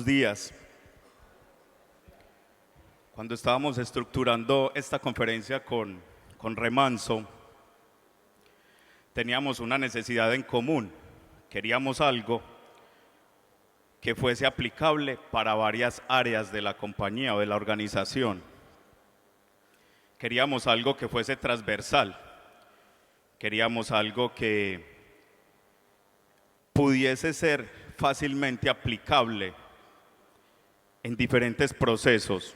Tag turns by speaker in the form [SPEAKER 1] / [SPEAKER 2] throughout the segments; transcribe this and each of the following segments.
[SPEAKER 1] Buenos días. Cuando estábamos estructurando esta conferencia con Remanso, teníamos una necesidad en común. Queríamos algo que fuese aplicable para varias áreas de la compañía o de la organización. Queríamos algo que fuese transversal. Queríamos algo que pudiese ser fácilmente aplicable en diferentes procesos.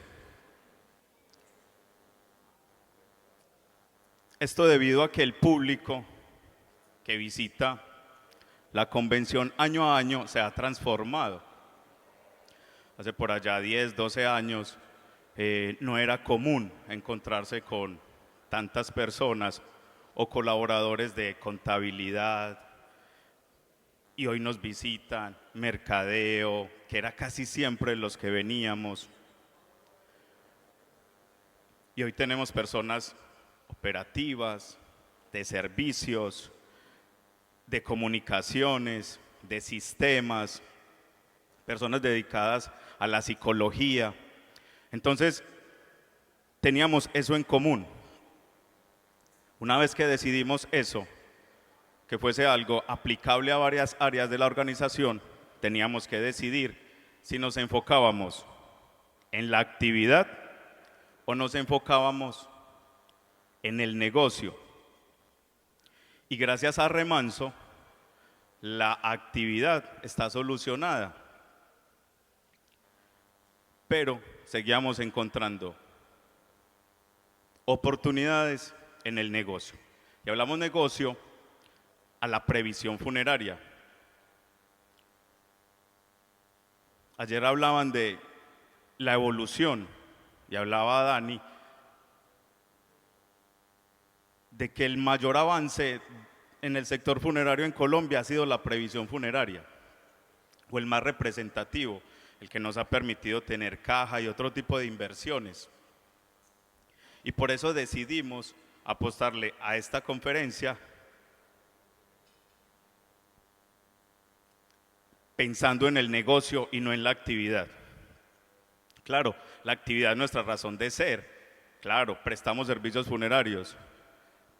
[SPEAKER 1] Esto debido a que el público que visita la convención año a año se ha transformado. Hace por allá 10, 12 años no era común encontrarse con tantas personas o colaboradores de contabilidad, y hoy nos visitan mercadeo, que era casi siempre los que veníamos. Y hoy tenemos personas operativas, de servicios, de comunicaciones, de sistemas, personas dedicadas a la psicología. Entonces, teníamos eso en común. Una vez que decidimos eso, que fuese algo aplicable a varias áreas de la organización, teníamos que decidir si nos enfocábamos en la actividad o nos enfocábamos en el negocio. Y gracias a Remanso, la actividad está solucionada, pero seguíamos encontrando oportunidades en el negocio. Y hablamos negocio a la previsión funeraria. Ayer hablaban de la evolución y hablaba Dani de que el mayor avance en el sector funerario en Colombia ha sido la previsión funeraria, o el más representativo, el que nos ha permitido tener caja y otro tipo de inversiones. Y por eso decidimos apostarle a esta conferencia pensando en el negocio y no en la actividad. Claro, la actividad es nuestra razón de ser. Claro, prestamos servicios funerarios,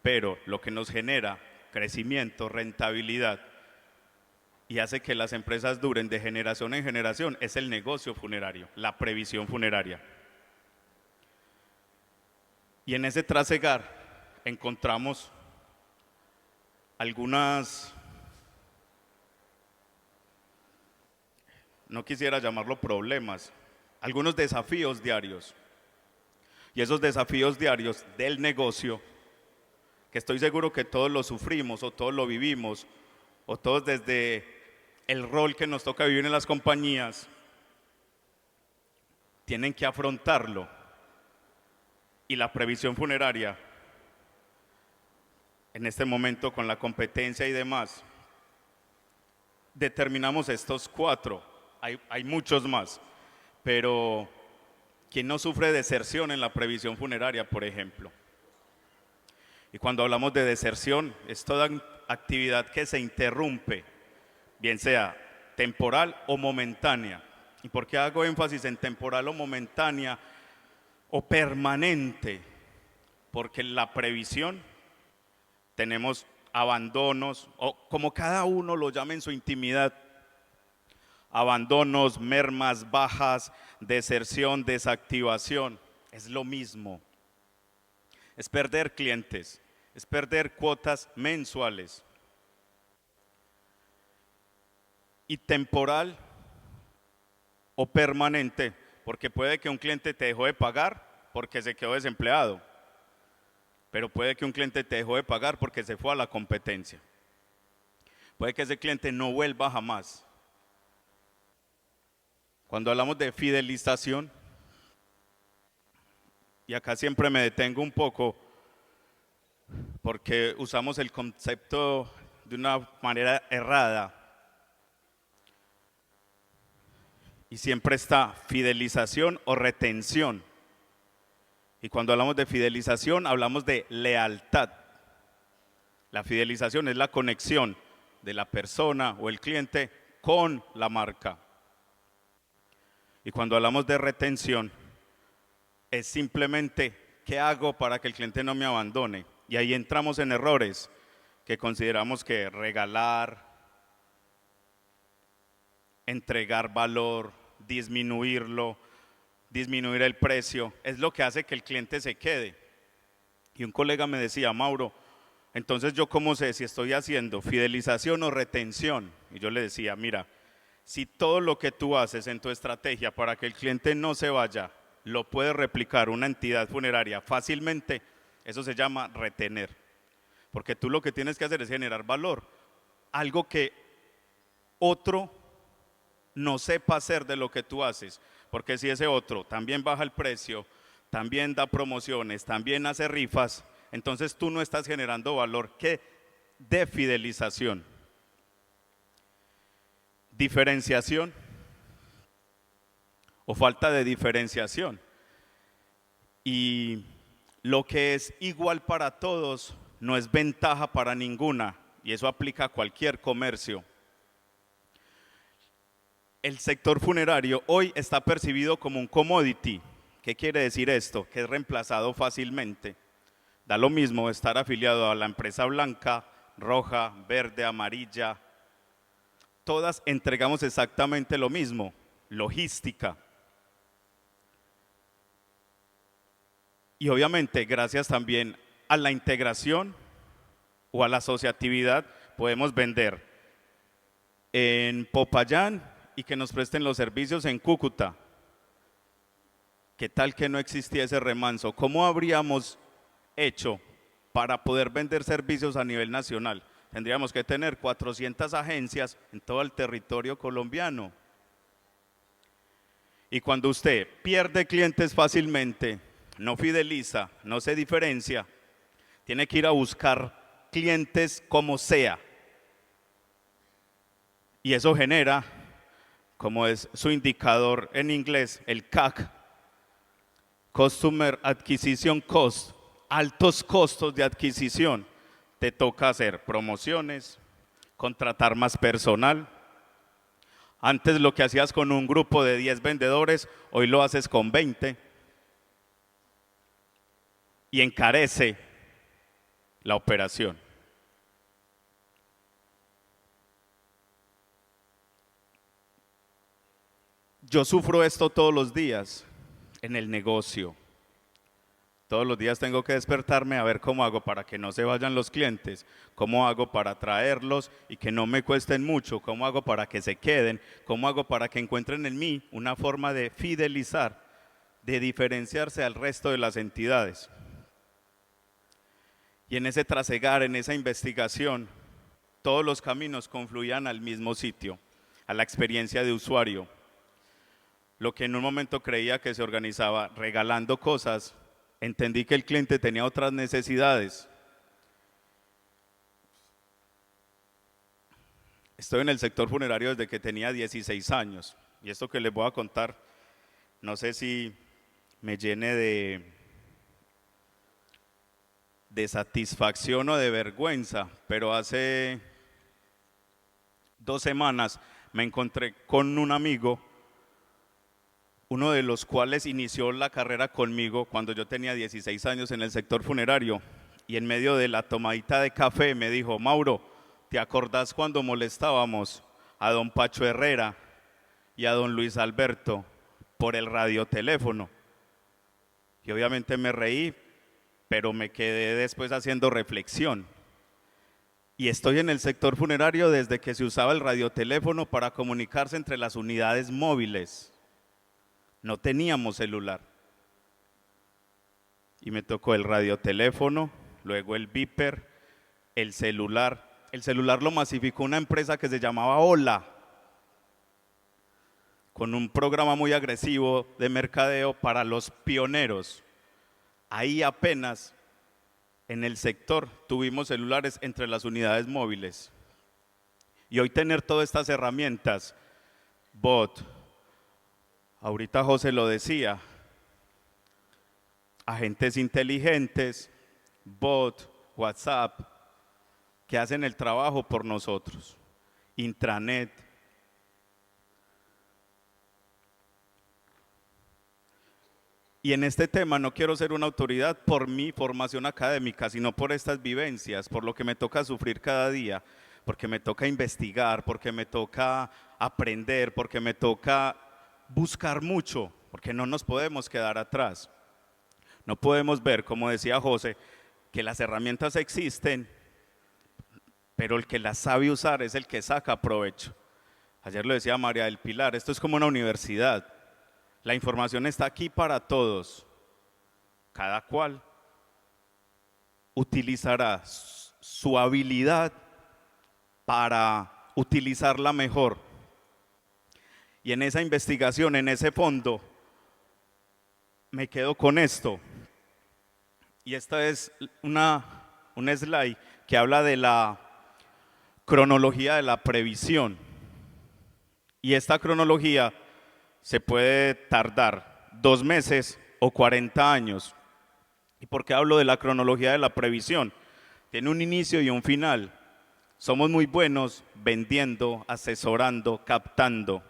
[SPEAKER 1] pero lo que nos genera crecimiento, rentabilidad y hace que las empresas duren de generación en generación es el negocio funerario, la previsión funeraria. Y en ese trasegar encontramos algunas, no quisiera llamarlo problemas, algunos desafíos diarios. Y esos desafíos diarios del negocio, que estoy seguro que todos lo sufrimos o todos lo vivimos, o todos desde el rol que nos toca vivir en las compañías, tienen que afrontarlo. Y la previsión funeraria, en este momento con la competencia y demás, determinamos estos 4. Hay muchos más, pero ¿quién no sufre deserción en la previsión funeraria, por ejemplo? Y cuando hablamos de deserción, es toda actividad que se interrumpe, bien sea temporal o momentánea. ¿Y por qué hago énfasis en temporal o momentánea o permanente? Porque en la previsión tenemos abandonos, o como cada uno lo llame en su intimidad, abandonos, mermas, bajas, deserción, desactivación, es lo mismo. Es perder clientes, es perder cuotas mensuales. Y temporal o permanente, porque puede que un cliente te dejó de pagar porque se quedó desempleado, pero puede que un cliente te dejó de pagar porque se fue a la competencia. Puede que ese cliente no vuelva jamás. Cuando hablamos de fidelización, y acá siempre me detengo un poco porque usamos el concepto de una manera errada, y siempre está fidelización o retención. Y cuando hablamos de fidelización, hablamos de lealtad. La fidelización es la conexión de la persona o el cliente con la marca. Y cuando hablamos de retención, es simplemente qué hago para que el cliente no me abandone. Y ahí entramos en errores que consideramos que regalar, entregar valor, disminuirlo, disminuir el precio, es lo que hace que el cliente se quede. Y un colega me decía, Mauro, entonces yo cómo sé si estoy haciendo fidelización o retención. Y yo le decía, mira, si todo lo que tú haces en tu estrategia para que el cliente no se vaya, lo puede replicar una entidad funeraria fácilmente, eso se llama retener. Porque tú lo que tienes que hacer es generar valor, algo que otro no sepa hacer de lo que tú haces. Porque si ese otro también baja el precio, también da promociones, también hace rifas, entonces tú no estás generando valor que de fidelización. Diferenciación o falta de diferenciación. Y lo que es igual para todos no es ventaja para ninguna, y eso aplica a cualquier comercio. El sector funerario hoy está percibido como un commodity. ¿Qué quiere decir esto? Que es reemplazado fácilmente. Da lo mismo estar afiliado a la empresa blanca, roja, verde, amarilla. Todas entregamos exactamente lo mismo, logística. Y obviamente gracias también a la integración o a la asociatividad podemos vender en Popayán y que nos presten los servicios en Cúcuta. ¿Qué tal que no existía ese remanso? ¿Cómo habríamos hecho para poder vender servicios a nivel nacional? Tendríamos que tener 400 agencias en todo el territorio colombiano. Y cuando usted pierde clientes fácilmente, no fideliza, no se diferencia, tiene que ir a buscar clientes como sea. Y eso genera, como es su indicador en inglés, el CAC, Customer Acquisition Cost, altos costos de adquisición. Te toca hacer promociones, contratar más personal. Antes lo que hacías con un grupo de 10 vendedores, hoy lo haces con 20. Y encarece la operación. Yo sufro esto todos los días en el negocio. Todos los días tengo que despertarme a ver cómo hago para que no se vayan los clientes, cómo hago para traerlos y que no me cuesten mucho, cómo hago para que se queden, cómo hago para que encuentren en mí una forma de fidelizar, de diferenciarse al resto de las entidades. Y en ese trasegar, en esa investigación, todos los caminos confluían al mismo sitio, a la experiencia de usuario. Lo que en un momento creía que se organizaba regalando cosas, entendí que el cliente tenía otras necesidades. Estoy en el sector funerario desde que tenía 16 años. Y esto que les voy a contar, no sé si me llene de satisfacción o de vergüenza, pero hace 2 semanas me encontré con un amigo, uno de los cuales inició la carrera conmigo cuando yo tenía 16 años en el sector funerario, y en medio de la tomadita de café me dijo, Mauro, ¿te acordás cuando molestábamos a don Pacho Herrera y a don Luis Alberto por el radioteléfono? Y obviamente me reí, pero me quedé después haciendo reflexión. Y estoy en el sector funerario desde que se usaba el radioteléfono para comunicarse entre las unidades móviles. No teníamos celular. Y me tocó el radioteléfono, luego el beeper, el celular. El celular lo masificó una empresa que se llamaba Hola, con un programa muy agresivo de mercadeo para los pioneros. Ahí apenas en el sector tuvimos celulares entre las unidades móviles. Y hoy tener todas estas herramientas, bot, ahorita José lo decía, agentes inteligentes, bot, WhatsApp, que hacen el trabajo por nosotros, intranet. Y en este tema no quiero ser una autoridad por mi formación académica, sino por estas vivencias, por lo que me toca sufrir cada día, porque me toca investigar, porque me toca aprender, porque me toca buscar mucho, porque no nos podemos quedar atrás. No podemos ver, como decía José, que las herramientas existen, pero el que las sabe usar es el que saca provecho. Ayer lo decía María del Pilar, esto es como una universidad. La información está aquí para todos. Cada cual utilizará su habilidad para utilizarla mejor. Y en esa investigación, en ese fondo, me quedo con esto. Y esta es un slide que habla de la cronología de la previsión. Y esta cronología se puede tardar 2 meses o 40 años. ¿Y por qué hablo de la cronología de la previsión? Tiene un inicio y un final. Somos muy buenos vendiendo, asesorando, captando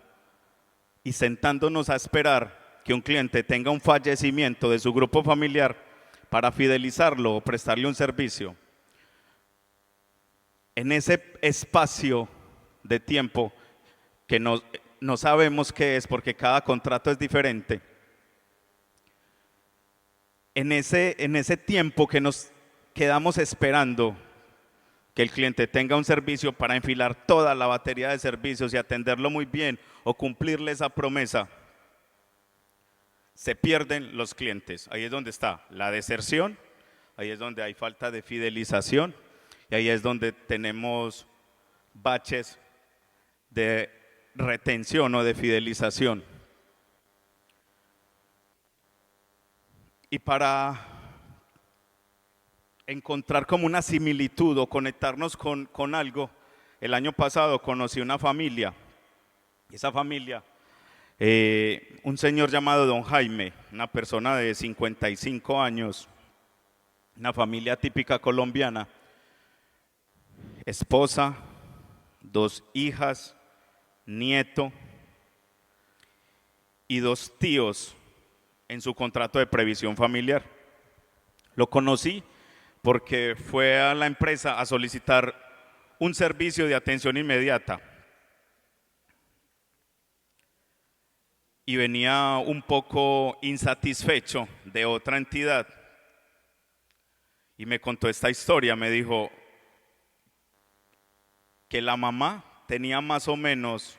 [SPEAKER 1] y sentándonos a esperar que un cliente tenga un fallecimiento de su grupo familiar para fidelizarlo o prestarle un servicio. En ese espacio de tiempo que no sabemos qué es porque cada contrato es diferente, en ese tiempo que nos quedamos esperando que el cliente tenga un servicio para enfilar toda la batería de servicios y atenderlo muy bien o cumplirle esa promesa, se pierden los clientes. Ahí es donde está la deserción, ahí es donde hay falta de fidelización y ahí es donde tenemos baches de retención o de fidelización. Y para encontrar como una similitud o conectarnos con algo, el año pasado conocí una familia, y esa familia, un señor llamado Don Jaime, una persona de 55 años, una familia típica colombiana, esposa, 2 hijas, nieto y 2 tíos en su contrato de previsión familiar. Lo conocí porque fue a la empresa a solicitar un servicio de atención inmediata y venía un poco insatisfecho de otra entidad y me contó esta historia. Me dijo que la mamá tenía más o menos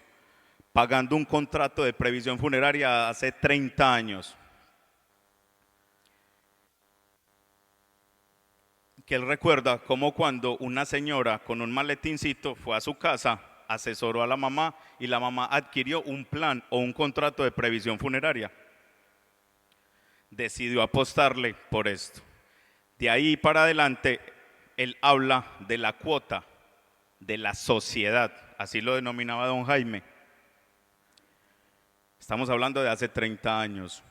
[SPEAKER 1] pagando un contrato de previsión funeraria hace 30 años. Que él recuerda cómo cuando una señora con un maletincito fue a su casa, asesoró a la mamá y la mamá adquirió un plan o un contrato de previsión funeraria. Decidió apostarle por esto. De ahí para adelante, él habla de la cuota de la sociedad, así lo denominaba don Jaime. Estamos hablando de hace 30 años.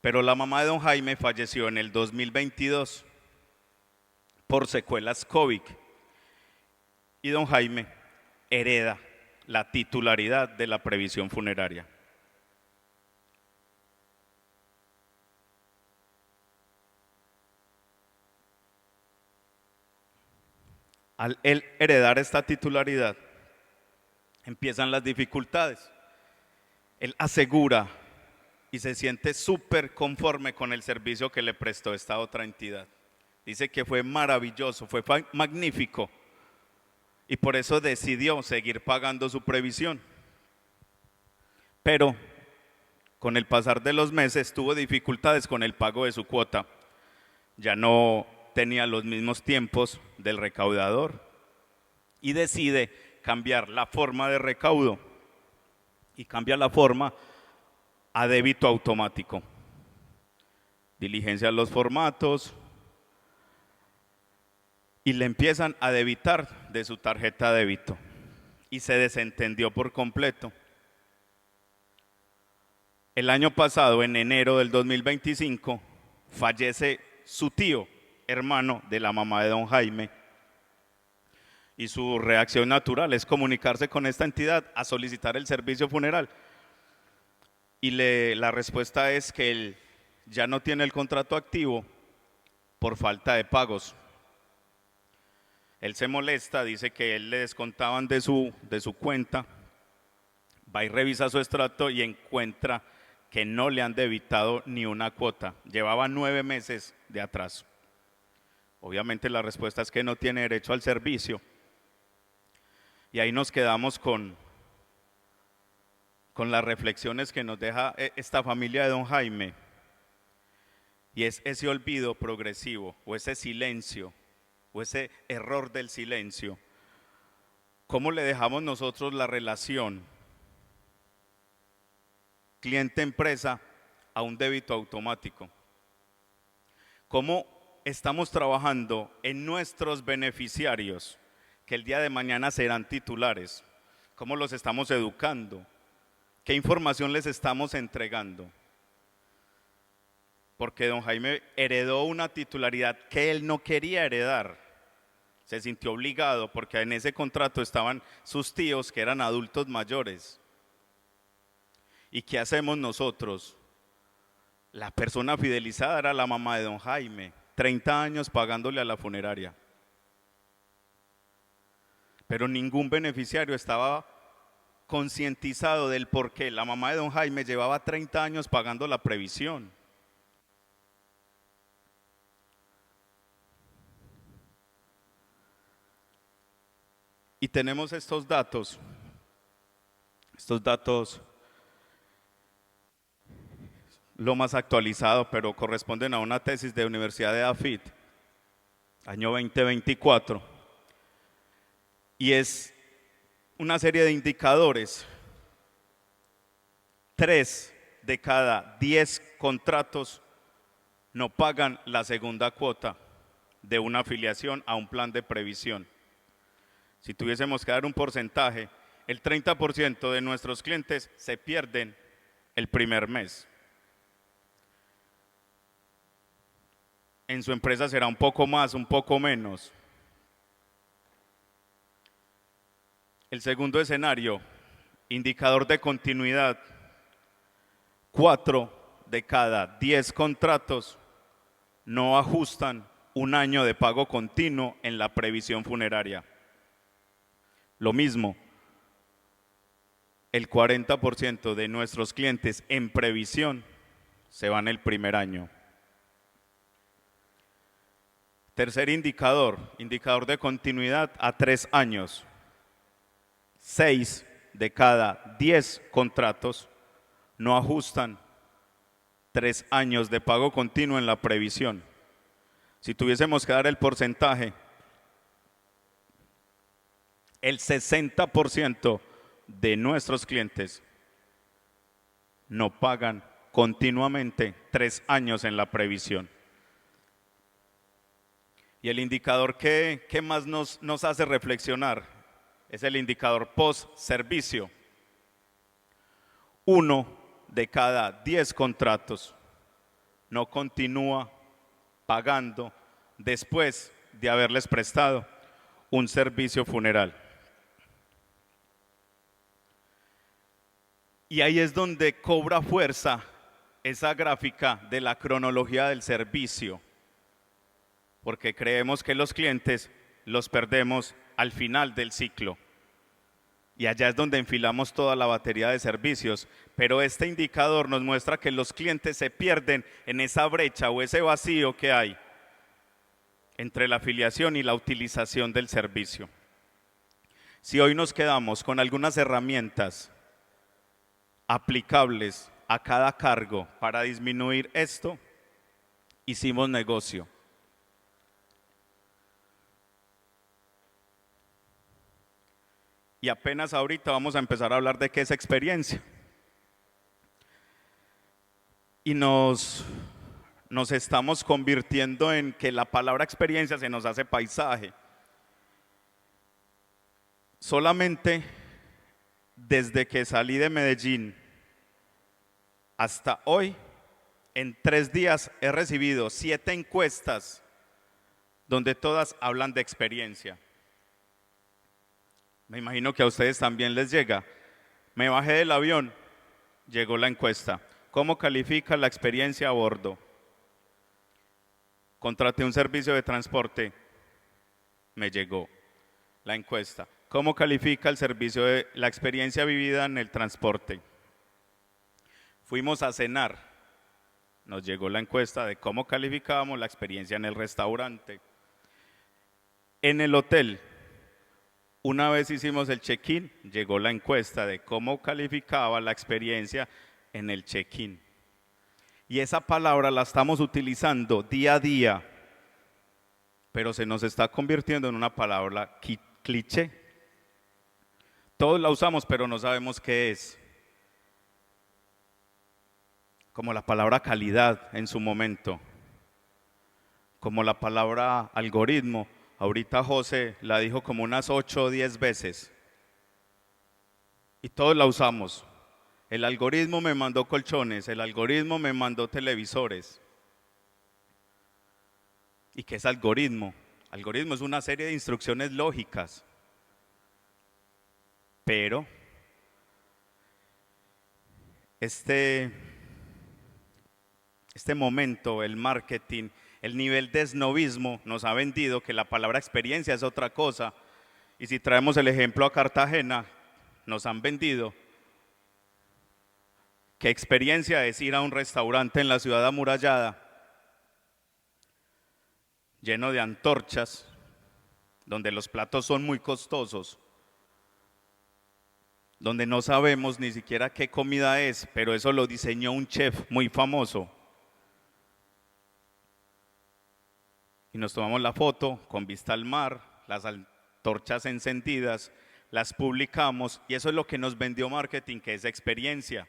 [SPEAKER 1] Pero la mamá de don Jaime falleció en el 2022 por secuelas COVID. Y don Jaime hereda la titularidad de la previsión funeraria. Al él heredar esta titularidad, empiezan las dificultades. Él asegura y se siente súper conforme con el servicio que le prestó esta otra entidad. Dice que fue maravilloso, fue magnífico y por eso decidió seguir pagando su previsión. Pero con el pasar de los meses tuvo dificultades con el pago de su cuota. Ya no tenía los mismos tiempos del recaudador y decide cambiar la forma de recaudo y cambia la forma a débito automático. Diligencia los formatos y le empiezan a debitar de su tarjeta de débito y se desentendió por completo. El año pasado, en enero del 2025, fallece su tío, hermano de la mamá de don Jaime, y su reacción natural es comunicarse con esta entidad a solicitar el servicio funeral. y la respuesta es que él ya no tiene el contrato activo por falta de pagos. Él se molesta, dice que él le descontaban de su cuenta, va y revisa su extracto y encuentra que no le han debitado ni una cuota. Llevaba 9 meses de atraso. Obviamente la respuesta es que no tiene derecho al servicio. Y ahí nos quedamos con las reflexiones que nos deja esta familia de don Jaime. Y es ese olvido progresivo, o ese silencio, o ese error del silencio. ¿Cómo le dejamos nosotros la relación cliente-empresa a un débito automático? ¿Cómo estamos trabajando en nuestros beneficiarios, que el día de mañana serán titulares? ¿Cómo los estamos educando? ¿Qué información les estamos entregando? Porque don Jaime heredó una titularidad que él no quería heredar. Se sintió obligado porque en ese contrato estaban sus tíos que eran adultos mayores. ¿Y qué hacemos nosotros? La persona fidelizada era la mamá de don Jaime, 30 años pagándole a la funeraria. Pero ningún beneficiario estaba concientizado del por qué. La mamá de don Jaime llevaba 30 años pagando la previsión. Y tenemos estos datos lo más actualizado, pero corresponden a una tesis de Universidad de AFIT, año 2024, y es una serie de indicadores. 3 de cada 10 contratos no pagan la segunda cuota de una afiliación a un plan de previsión. Si tuviésemos que dar un porcentaje, el 30% de nuestros clientes se pierden el primer mes. En su empresa será un poco más, un poco menos. El segundo escenario, indicador de continuidad. 4 de cada 10 contratos no ajustan un año de pago continuo en la previsión funeraria. Lo mismo, el 40% de nuestros clientes en previsión se van el primer año. Tercer indicador, indicador de continuidad a 3 años. 6 de cada 10 contratos no ajustan 3 años de pago continuo en la previsión. Si tuviésemos que dar el porcentaje, el 60% de nuestros clientes no pagan continuamente 3 años en la previsión. Y el indicador que más nos hace reflexionar es el indicador post-servicio. 1 de cada 10 contratos no continúa pagando después de haberles prestado un servicio funeral. Y ahí es donde cobra fuerza esa gráfica de la cronología del servicio, porque creemos que los clientes los perdemos al final del ciclo. Y allá es donde enfilamos toda la batería de servicios. Pero este indicador nos muestra que los clientes se pierden en esa brecha o ese vacío que hay entre la afiliación y la utilización del servicio. Si hoy nos quedamos con algunas herramientas aplicables a cada cargo para disminuir esto, hicimos negocio. Y apenas ahorita vamos a empezar a hablar de qué es experiencia. Y nos estamos convirtiendo en que la palabra experiencia se nos hace paisaje. Solamente desde que salí de Medellín hasta hoy, en 3 días he recibido 7 encuestas donde todas hablan de experiencia. Me imagino que a ustedes también les llega. Me bajé del avión, llegó la encuesta. ¿Cómo califica la experiencia a bordo? Contraté un servicio de transporte, me llegó la encuesta. ¿Cómo califica el servicio de la experiencia vivida en el transporte? Fuimos a cenar, nos llegó la encuesta de cómo calificábamos la experiencia en el restaurante. En el hotel, una vez hicimos el check-in, llegó la encuesta de cómo calificaba la experiencia en el check-in. Y esa palabra la estamos utilizando día a día, pero se nos está convirtiendo en una palabra cliché. Todos la usamos, pero no sabemos qué es. Como la palabra calidad en su momento, como la palabra algoritmo. Ahorita José la dijo como unas 8 o 10 veces. Y todos la usamos. El algoritmo me mandó colchones, el algoritmo me mandó televisores. ¿Y qué es algoritmo? Algoritmo es una serie de instrucciones lógicas. Pero este momento, el marketing, el nivel de snobismo nos ha vendido que la palabra experiencia es otra cosa. Y si traemos el ejemplo a Cartagena, nos han vendido que experiencia es ir a un restaurante en la ciudad amurallada, lleno de antorchas, donde los platos son muy costosos, donde no sabemos ni siquiera qué comida es, pero eso lo diseñó un chef muy famoso. Y nos tomamos la foto con vista al mar, las antorchas encendidas, las publicamos y eso es lo que nos vendió marketing, que es experiencia.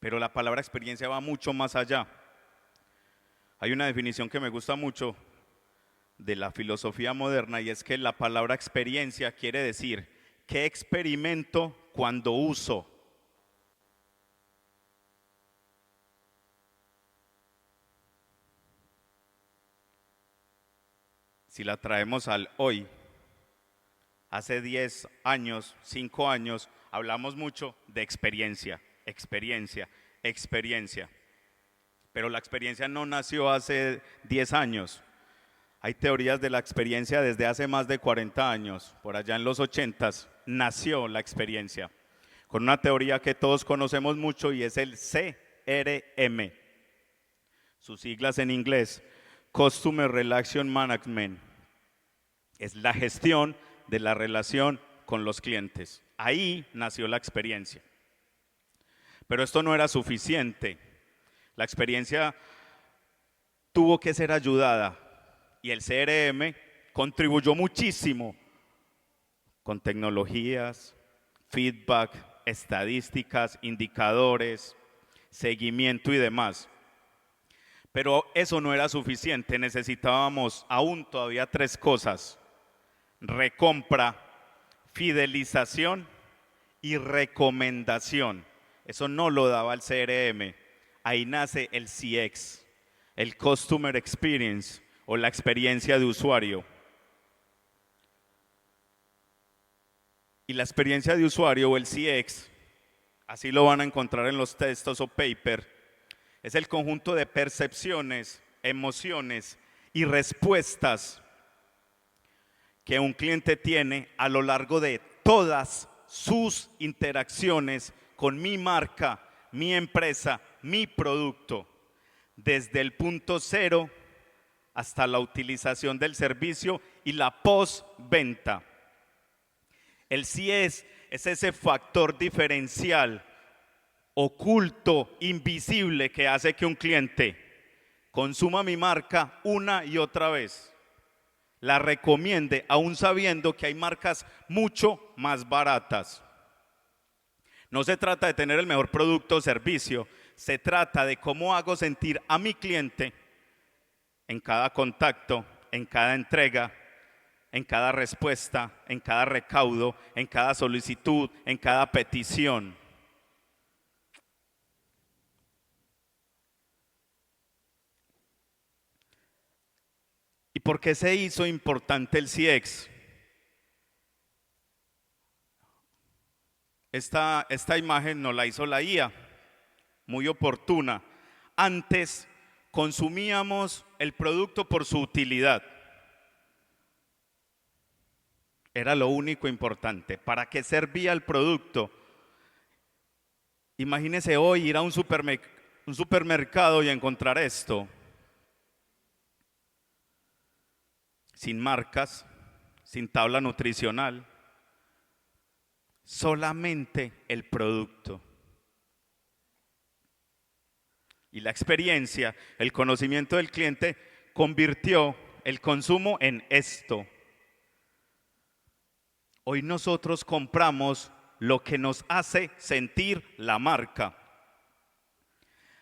[SPEAKER 1] Pero la palabra experiencia va mucho más allá. Hay una definición que me gusta mucho de la filosofía moderna y es que la palabra experiencia quiere decir ¿qué experimento cuando uso? Si la traemos al hoy, hace 10 años, 5 años, hablamos mucho de experiencia, experiencia, experiencia. Pero la experiencia no nació hace 10 años. Hay teorías de la experiencia desde hace más de 40 años. Por allá en los 80s nació la experiencia. Con una teoría que todos conocemos mucho y es el CRM. Sus siglas en inglés, Customer Relation Management. Es la gestión de la relación con los clientes. Ahí nació la experiencia. Pero esto no era suficiente. La experiencia tuvo que ser ayudada y el CRM contribuyó muchísimo con tecnologías, feedback, estadísticas, indicadores, seguimiento y demás. Pero eso no era suficiente, necesitábamos aún todavía 3 cosas. Recompra, fidelización y recomendación. Eso no lo daba el CRM. Ahí nace el CX, el Customer Experience o la experiencia de usuario. Y la experiencia de usuario o el CX, así lo van a encontrar en los textos o paper, es el conjunto de percepciones, emociones y respuestas que un cliente tiene a lo largo de todas sus interacciones con mi marca, mi empresa, mi producto, desde el punto cero hasta la utilización del servicio y la postventa. El CIES es ese factor diferencial, oculto, invisible, que hace que un cliente consuma mi marca una y otra vez, la recomiende aún sabiendo que hay marcas mucho más baratas. No se trata de tener el mejor producto o servicio, se trata de cómo hago sentir a mi cliente en cada contacto, en cada entrega, en cada respuesta, en cada recaudo, en cada solicitud, en cada petición. ¿Y por qué se hizo importante el CX? Esta imagen nos la hizo la IA, muy oportuna. Antes consumíamos el producto por su utilidad. Era lo único importante. ¿Para qué servía el producto? Imagínese hoy ir a un supermercado y encontrar esto. Sin marcas, sin tabla nutricional, solamente el producto. Y la experiencia, el conocimiento del cliente convirtió el consumo en esto. Hoy nosotros compramos lo que nos hace sentir la marca.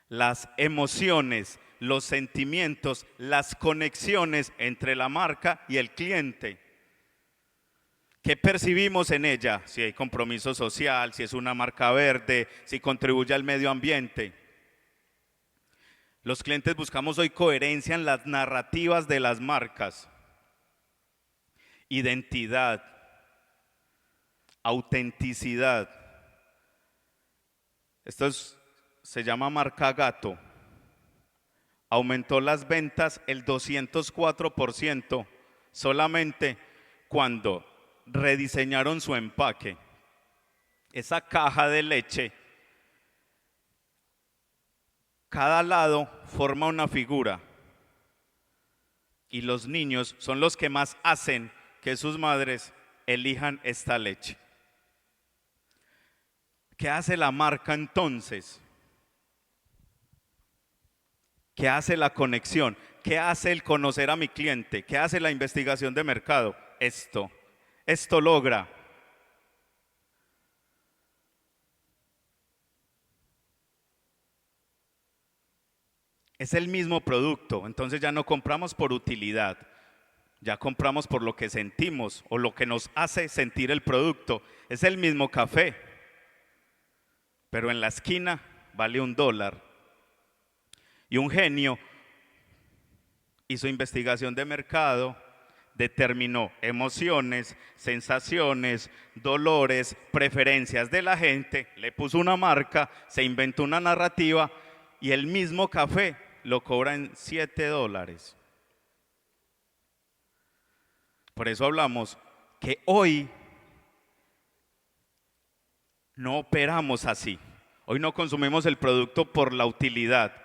[SPEAKER 1] Las emociones, los sentimientos, las conexiones entre la marca y el cliente. ¿Qué percibimos en ella? Si hay compromiso social, si es una marca verde, si contribuye al medio ambiente. Los clientes buscamos hoy coherencia en las narrativas de las marcas, identidad, autenticidad. Se llama marca Gato. Aumentó las ventas el 204% solamente cuando rediseñaron su empaque. Esa caja de leche, cada lado forma una figura y los niños son los que más hacen que sus madres elijan esta leche. ¿Qué hace la marca entonces? ¿Qué hace la conexión? ¿Qué hace el conocer a mi cliente? ¿Qué hace la investigación de mercado? Esto logra. Es el mismo producto, entonces ya no compramos por utilidad, ya compramos por lo que sentimos o lo que nos hace sentir el producto. Es el mismo café, pero en la esquina vale $1. Y un genio hizo investigación de mercado, determinó emociones, sensaciones, dolores, preferencias de la gente, le puso una marca, se inventó una narrativa y el mismo café lo cobra en $7. Por eso hablamos que hoy no operamos así. Hoy no consumimos el producto por la utilidad,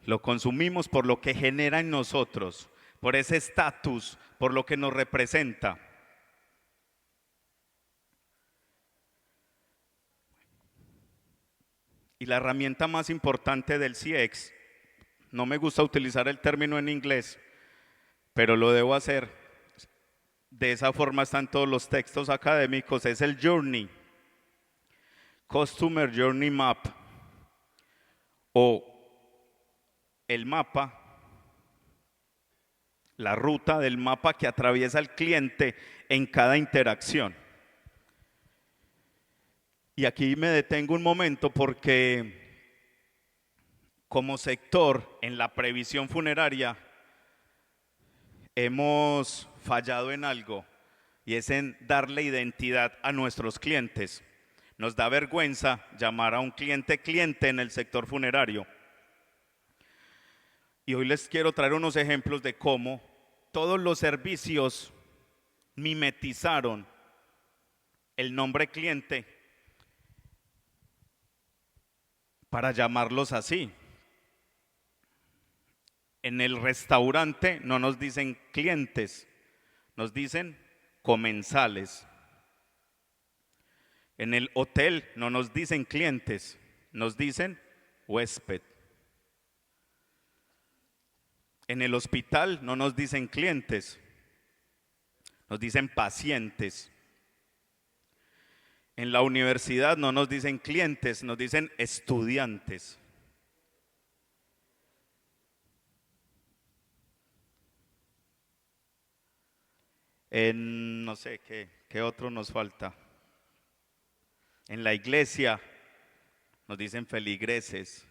[SPEAKER 1] lo consumimos por lo que genera en nosotros, por ese estatus, por lo que nos representa. Y la herramienta más importante del CX, no me gusta utilizar el término en inglés, pero lo debo hacer, de esa forma están todos los textos académicos, es el Journey, Customer Journey Map, o el mapa, la ruta del mapa que atraviesa el cliente en cada interacción. Y aquí me detengo un momento porque como sector en la previsión funeraria hemos fallado en algo y es en darle identidad a nuestros clientes. Nos da vergüenza llamar a un cliente en el sector funerario. Y hoy les quiero traer unos ejemplos de cómo todos los servicios mimetizaron el nombre cliente para llamarlos así. En el restaurante no nos dicen clientes, nos dicen comensales. En el hotel no nos dicen clientes, nos dicen huésped. En el hospital no nos dicen clientes, nos dicen pacientes. En la universidad no nos dicen clientes, nos dicen estudiantes. En no sé qué otro nos falta. En la iglesia nos dicen feligreses.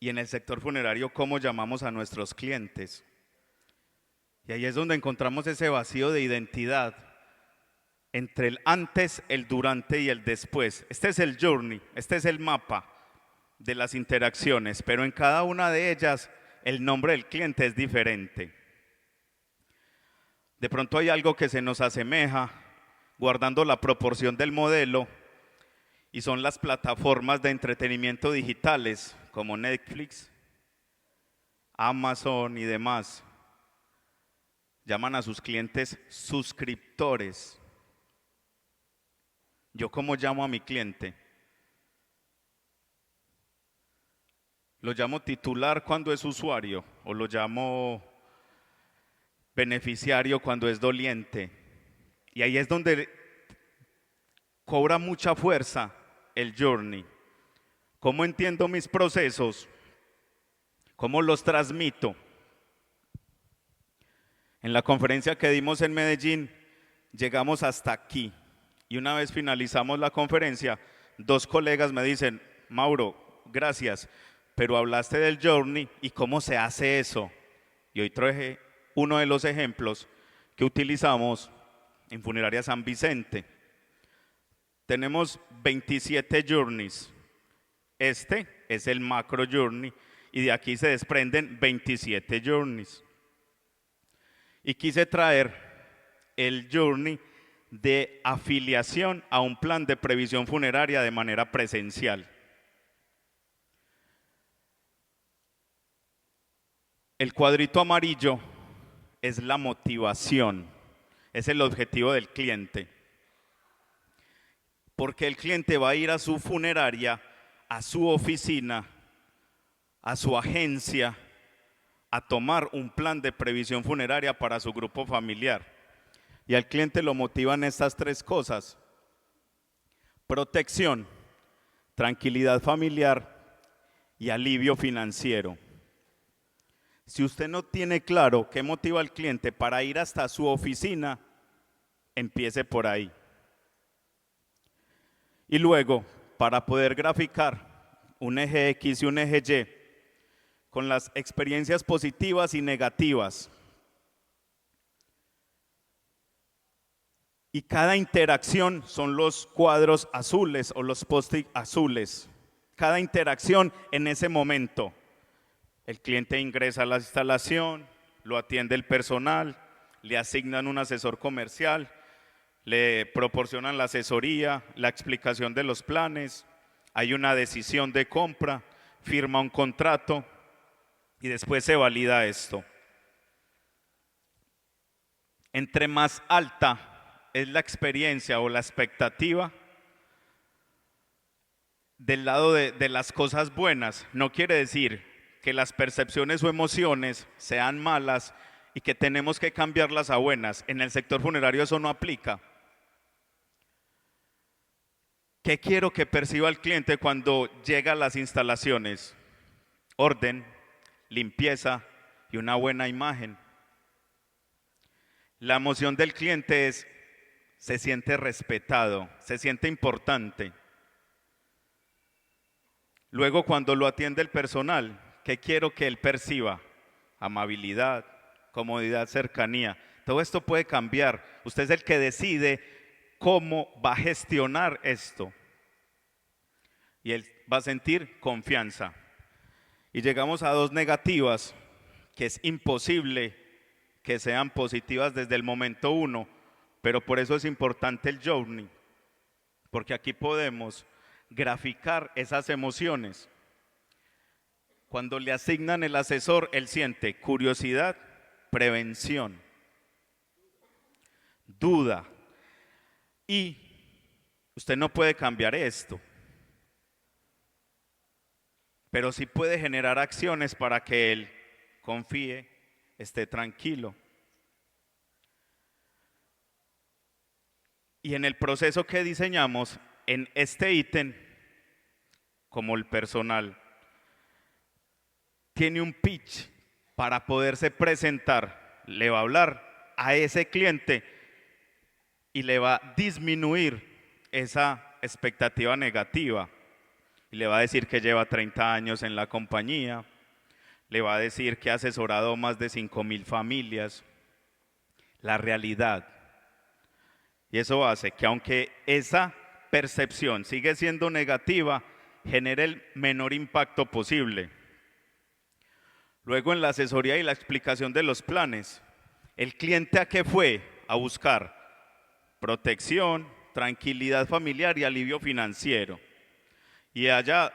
[SPEAKER 1] Y en el sector funerario, ¿cómo llamamos a nuestros clientes? Y ahí es donde encontramos ese vacío de identidad. entre el antes, el durante y el después. Este es el journey, este es el mapa de las interacciones, pero en cada una de ellas el nombre del cliente es diferente. De pronto hay algo que se nos asemeja, guardando la proporción del modelo, y son las plataformas de entretenimiento digitales como Netflix, Amazon y demás. Llaman a sus clientes suscriptores. ¿Yo cómo llamo a mi cliente? ¿Lo llamo titular cuando es usuario o lo llamo beneficiario cuando es doliente? Y ahí es donde cobra mucha fuerza el journey. ¿Cómo entiendo mis procesos? ¿Cómo los transmito? En la conferencia que dimos en Medellín, llegamos hasta aquí. Y una vez finalizamos la conferencia, dos colegas me dicen, Mauro, gracias, pero hablaste del journey y cómo se hace eso. Y hoy traje uno de los ejemplos que utilizamos en Funeraria San Vicente. Tenemos 27 journeys. Este es el macro journey y de aquí se desprenden 27 journeys. Y quise traer el journey de afiliación a un plan de previsión funeraria de manera presencial. El cuadrito amarillo es la motivación, es el objetivo del cliente. Porque el cliente va a ir a su funeraria, a su oficina, a su agencia, a tomar un plan de previsión funeraria para su grupo familiar. Y al cliente lo motivan estas tres cosas: protección, tranquilidad familiar y alivio financiero. Si usted no tiene claro qué motiva al cliente para ir hasta su oficina, empiece por ahí. Y luego, para poder graficar un eje X y un eje Y con las experiencias positivas y negativas, y cada interacción son los cuadros azules o los post-it azules. Cada interacción en ese momento. El cliente ingresa a la instalación, lo atiende el personal, le asignan un asesor comercial, le proporcionan la asesoría, la explicación de los planes, hay una decisión de compra, firma un contrato y después se valida esto. Entre más alta es la experiencia o la expectativa del lado de las cosas buenas, no quiere decir que las percepciones o emociones sean malas y que tenemos que cambiarlas a buenas. En el sector funerario eso no aplica. ¿Qué quiero que perciba el cliente cuando llega a las instalaciones? Orden, limpieza y una buena imagen. La emoción del cliente es, se siente respetado, se siente importante. Luego, cuando lo atiende el personal, ¿qué quiero que él perciba? Amabilidad, comodidad, cercanía. Todo esto puede cambiar. Usted es el que decide cómo va a gestionar esto. Y él va a sentir confianza. Y llegamos a dos negativas, que es imposible que sean positivas desde el momento uno, pero por eso es importante el journey, porque aquí podemos graficar esas emociones. Cuando le asignan el asesor, él siente curiosidad, prevención, duda. Y usted no puede cambiar esto, pero sí puede generar acciones para que él confíe, esté tranquilo. Y en el proceso que diseñamos, en este ítem, como el personal, tiene un pitch para poderse presentar, le va a hablar a ese cliente y le va a disminuir esa expectativa negativa. Y le va a decir que lleva 30 años en la compañía, le va a decir que ha asesorado más de 5.000 familias, la realidad. Y eso hace que aunque esa percepción sigue siendo negativa, genere el menor impacto posible. Luego en la asesoría y la explicación de los planes, ¿el cliente a qué fue? A buscar protección, tranquilidad familiar y alivio financiero. Y allá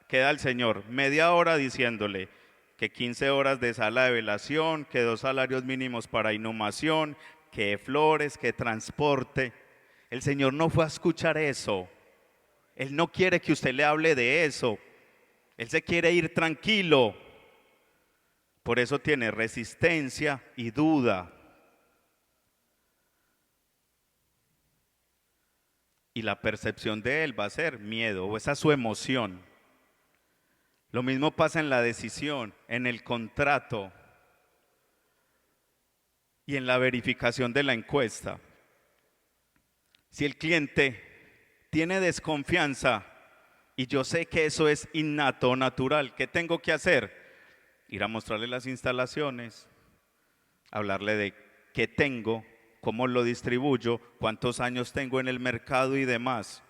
[SPEAKER 1] queda el señor media hora diciéndole que 15 horas de sala de velación, que 2 salarios mínimos para inhumación, que flores, que transporte. El señor no fue a escuchar eso. Él no quiere que usted le hable de eso. Él se quiere ir tranquilo. Por eso tiene resistencia y duda. Y la percepción de él va a ser miedo, o esa es su emoción. Lo mismo pasa en la decisión, en el contrato y en la verificación de la encuesta. Si el cliente tiene desconfianza y yo sé que eso es innato, natural, ¿qué tengo que hacer? Ir a mostrarle las instalaciones, hablarle de qué tengo, cómo lo distribuyo, cuántos años tengo en el mercado y demás.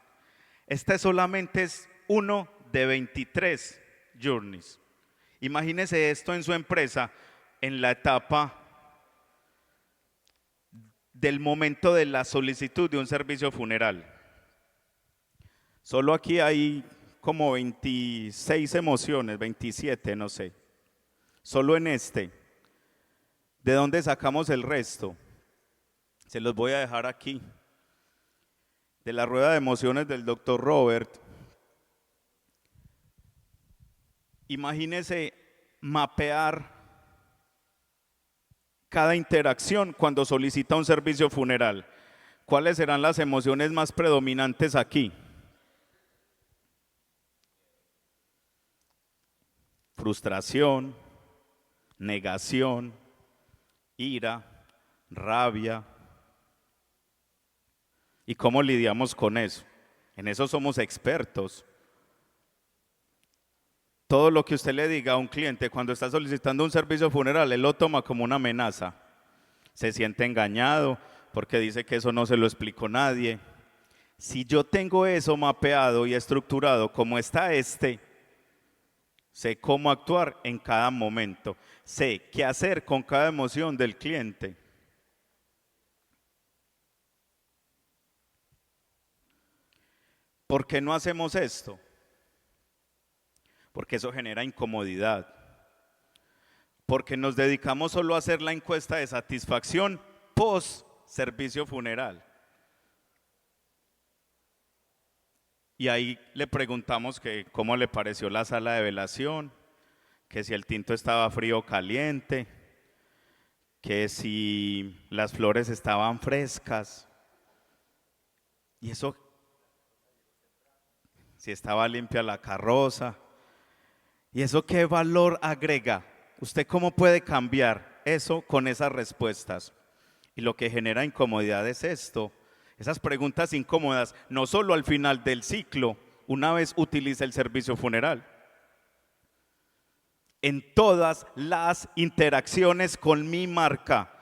[SPEAKER 1] Este solamente es uno de 23 journeys. Imagínese esto en su empresa en la etapa del momento de la solicitud de un servicio funeral. Solo aquí hay como 26 emociones, 27, no sé. Solo en este. ¿De dónde sacamos el resto? Se los voy a dejar aquí. De la rueda de emociones del doctor Robert. Imagínese mapear cada interacción cuando solicita un servicio funeral. ¿Cuáles serán las emociones más predominantes aquí? Frustración, negación, ira, rabia. ¿Y cómo lidiamos con eso? En eso somos expertos. Todo lo que usted le diga a un cliente cuando está solicitando un servicio funeral, él lo toma como una amenaza. Se siente engañado porque dice que eso no se lo explicó nadie. Si yo tengo eso mapeado y estructurado como está sé cómo actuar en cada momento. Sé qué hacer con cada emoción del cliente. ¿Por qué no hacemos esto? Porque eso genera incomodidad. Porque nos dedicamos solo a hacer la encuesta de satisfacción post servicio funeral. Y ahí le preguntamos que cómo le pareció la sala de velación, que si el tinto estaba frío o caliente, que si las flores estaban frescas, y eso, si estaba limpia la carroza, y eso qué valor agrega. ¿Usted cómo puede cambiar eso con esas respuestas? Y lo que genera incomodidad es esto. Esas preguntas incómodas, no solo al final del ciclo, una vez utiliza el servicio funeral. En todas las interacciones con mi marca,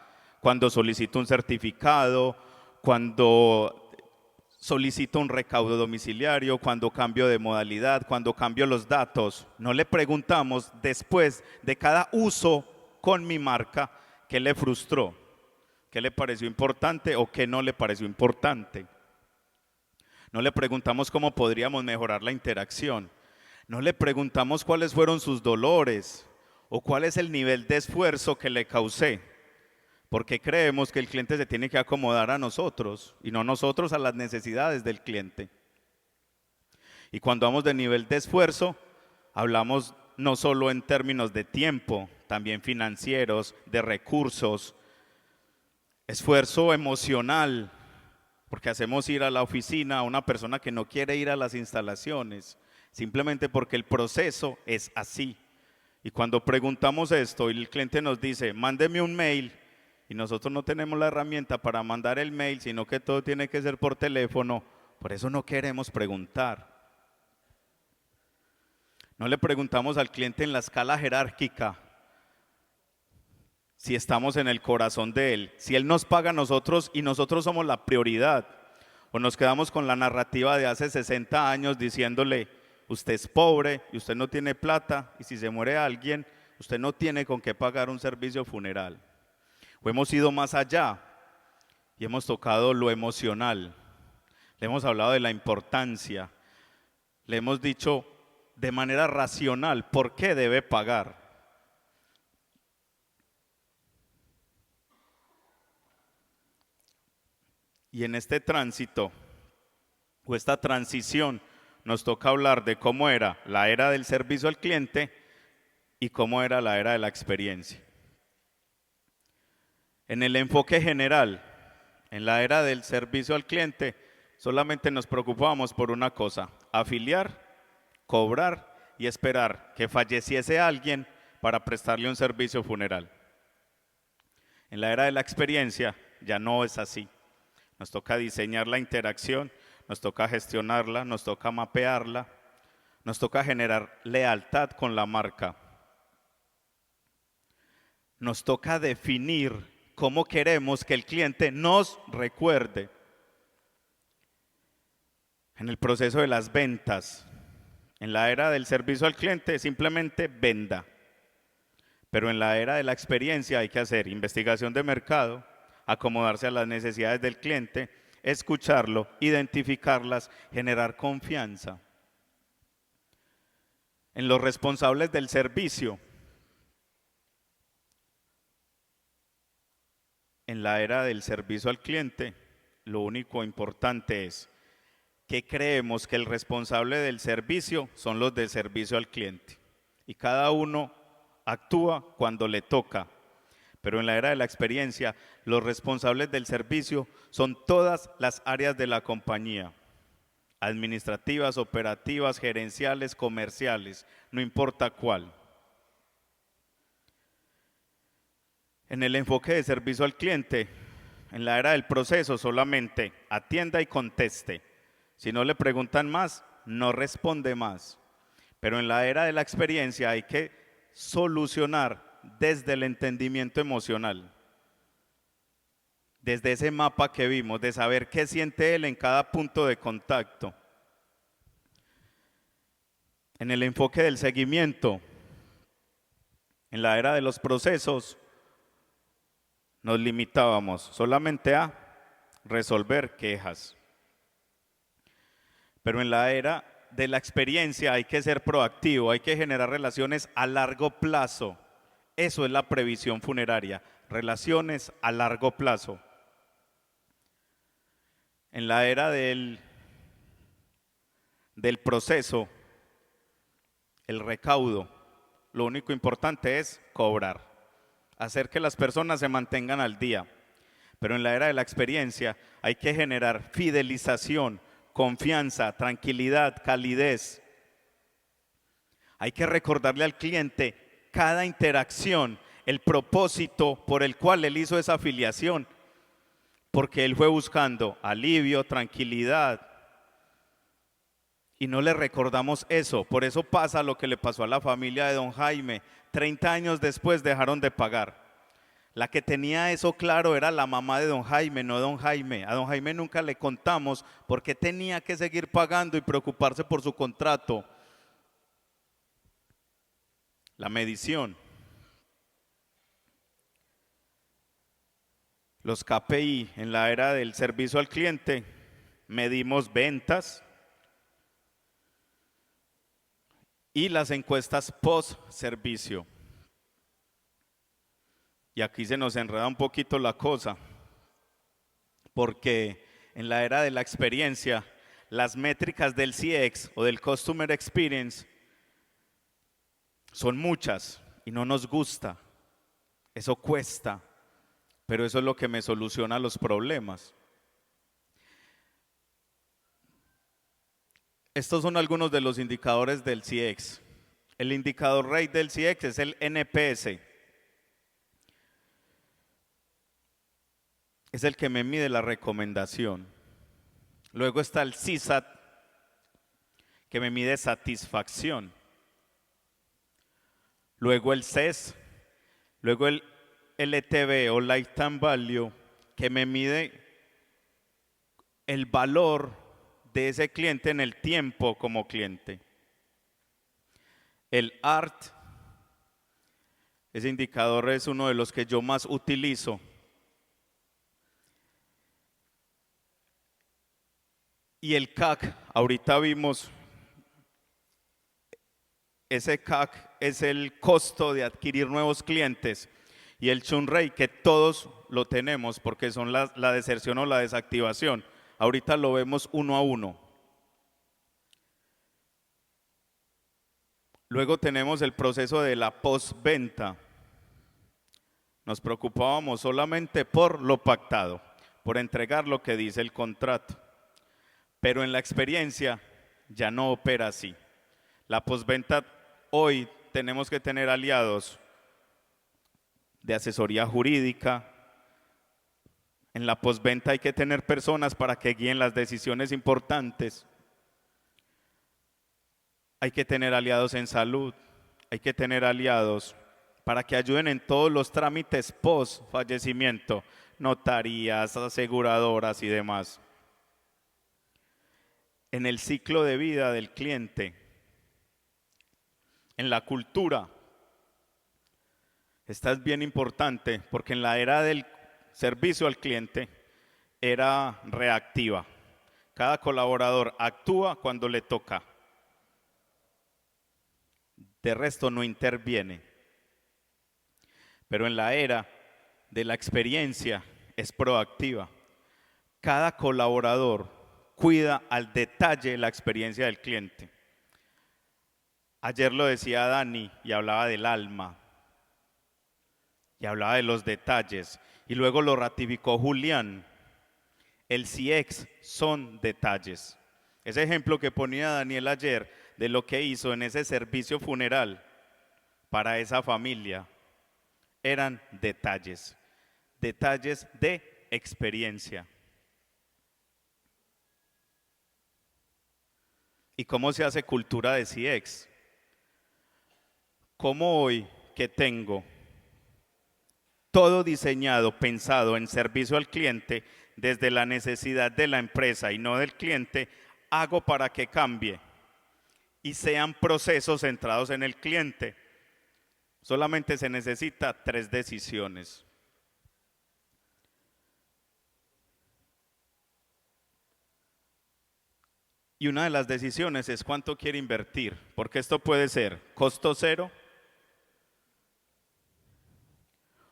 [SPEAKER 1] cuando solicito un certificado, cuando solicito un recaudo domiciliario, cuando cambio de modalidad, cuando cambio los datos, no le preguntamos después de cada uso con mi marca qué le frustró, qué le pareció importante o qué no le pareció importante. No le preguntamos cómo podríamos mejorar la interacción. No le preguntamos cuáles fueron sus dolores o cuál es el nivel de esfuerzo que le causé. Porque creemos que el cliente se tiene que acomodar a nosotros y no nosotros a las necesidades del cliente. Y cuando hablamos de nivel de esfuerzo, hablamos no solo en términos de tiempo, también financieros, de recursos, esfuerzo emocional, porque hacemos ir a la oficina a una persona que no quiere ir a las instalaciones, simplemente porque el proceso es así. Y cuando preguntamos esto y el cliente nos dice, mándeme un mail, y nosotros no tenemos la herramienta para mandar el mail, sino que todo tiene que ser por teléfono, por eso no queremos preguntar. No le preguntamos al cliente en la escala jerárquica, si estamos en el corazón de Él, si Él nos paga a nosotros y nosotros somos la prioridad, o nos quedamos con la narrativa de hace 60 años diciéndole, usted es pobre y usted no tiene plata, y si se muere alguien, usted no tiene con qué pagar un servicio funeral. O hemos ido más allá y hemos tocado lo emocional, le hemos hablado de la importancia, le hemos dicho de manera racional por qué debe pagar. Y en este tránsito o esta transición nos toca hablar de cómo era la era del servicio al cliente y cómo era la era de la experiencia. En el enfoque general, en la era del servicio al cliente, solamente nos preocupábamos por una cosa: afiliar, cobrar y esperar que falleciese alguien para prestarle un servicio funeral. En la era de la experiencia ya no es así. Nos toca diseñar la interacción, nos toca gestionarla, nos toca mapearla, nos toca generar lealtad con la marca. Nos toca definir cómo queremos que el cliente nos recuerde. En el proceso de las ventas, en la era del servicio al cliente, simplemente venda. Pero en la era de la experiencia hay que hacer investigación de mercado, acomodarse a las necesidades del cliente, escucharlo, identificarlas, generar confianza. En los responsables del servicio, en la era del servicio al cliente, lo único importante es que creemos que el responsable del servicio son los del servicio al cliente. Y cada uno actúa cuando le toca. Pero en la era de la experiencia, los responsables del servicio son todas las áreas de la compañía. Administrativas, operativas, gerenciales, comerciales, no importa cuál. En el enfoque de servicio al cliente, en la era del proceso, solamente atienda y conteste. Si no le preguntan más, no responde más. Pero en la era de la experiencia hay que solucionar desde el entendimiento emocional, desde ese mapa que vimos, de saber qué siente él en cada punto de contacto. En el enfoque del seguimiento, en la era de los procesos, nos limitábamos solamente a resolver quejas. Pero en la era de la experiencia hay que ser proactivo, hay que generar relaciones a largo plazo. Eso es la previsión funeraria, relaciones a largo plazo. En la era del proceso, el recaudo, lo único importante es cobrar, hacer que las personas se mantengan al día. Pero en la era de la experiencia hay que generar fidelización, confianza, tranquilidad, calidez. Hay que recordarle al cliente cada interacción, el propósito por el cual él hizo esa afiliación, porque él fue buscando alivio, tranquilidad, y no le recordamos eso. Por eso pasa lo que le pasó a la familia de don Jaime. 30 años después dejaron de pagar. La que tenía eso claro era la mamá de don Jaime, no don Jaime. A don Jaime nunca le contamos por qué tenía que seguir pagando y preocuparse por su contrato. La medición. Los KPI en la era del servicio al cliente, medimos ventas y las encuestas post-servicio. Y aquí se nos enreda un poquito la cosa, porque en la era de la experiencia, las métricas del CX o del Customer Experience son muchas y no nos gusta, eso cuesta, pero eso es lo que me soluciona los problemas. Estos son algunos de los indicadores del CX. El indicador rey del CX es el NPS. Es el que me mide la recomendación. Luego está el CSAT, que me mide satisfacción. Luego el CES, luego el LTV o Lifetime Value, que me mide el valor de ese cliente en el tiempo como cliente. El ART, ese indicador es uno de los que yo más utilizo. Y el CAC, ahorita vimos, ese CAC es el costo de adquirir nuevos clientes, y el churn rate, que todos lo tenemos porque son la deserción o la desactivación. Ahorita lo vemos uno a uno. Luego tenemos el proceso de la postventa. Nos preocupábamos solamente por lo pactado, por entregar lo que dice el contrato. Pero en la experiencia ya no opera así. La postventa, hoy tenemos que tener aliados de asesoría jurídica. En la postventa hay que tener personas para que guíen las decisiones importantes. Hay que tener aliados en salud, hay que tener aliados para que ayuden en todos los trámites post fallecimiento, notarías, aseguradoras y demás. En el ciclo de vida del cliente, en la cultura, esta es bien importante porque en la era del servicio al cliente era reactiva. Cada colaborador actúa cuando le toca. De resto no interviene. Pero en la era de la experiencia es proactiva. Cada colaborador cuida al detalle la experiencia del cliente. Ayer lo decía Dani y hablaba del alma y hablaba de los detalles, y luego lo ratificó Julián. El CX son detalles. Ese ejemplo que ponía Daniel ayer de lo que hizo en ese servicio funeral para esa familia eran detalles, detalles de experiencia. ¿Y cómo se hace cultura de CX? ¿Cómo hoy que tengo todo diseñado, pensado en servicio al cliente, desde la necesidad de la empresa y no del cliente, hago para que cambie y sean procesos centrados en el cliente? Solamente se necesita 3 decisiones. Y una de las decisiones es cuánto quiere invertir, porque esto puede ser costo cero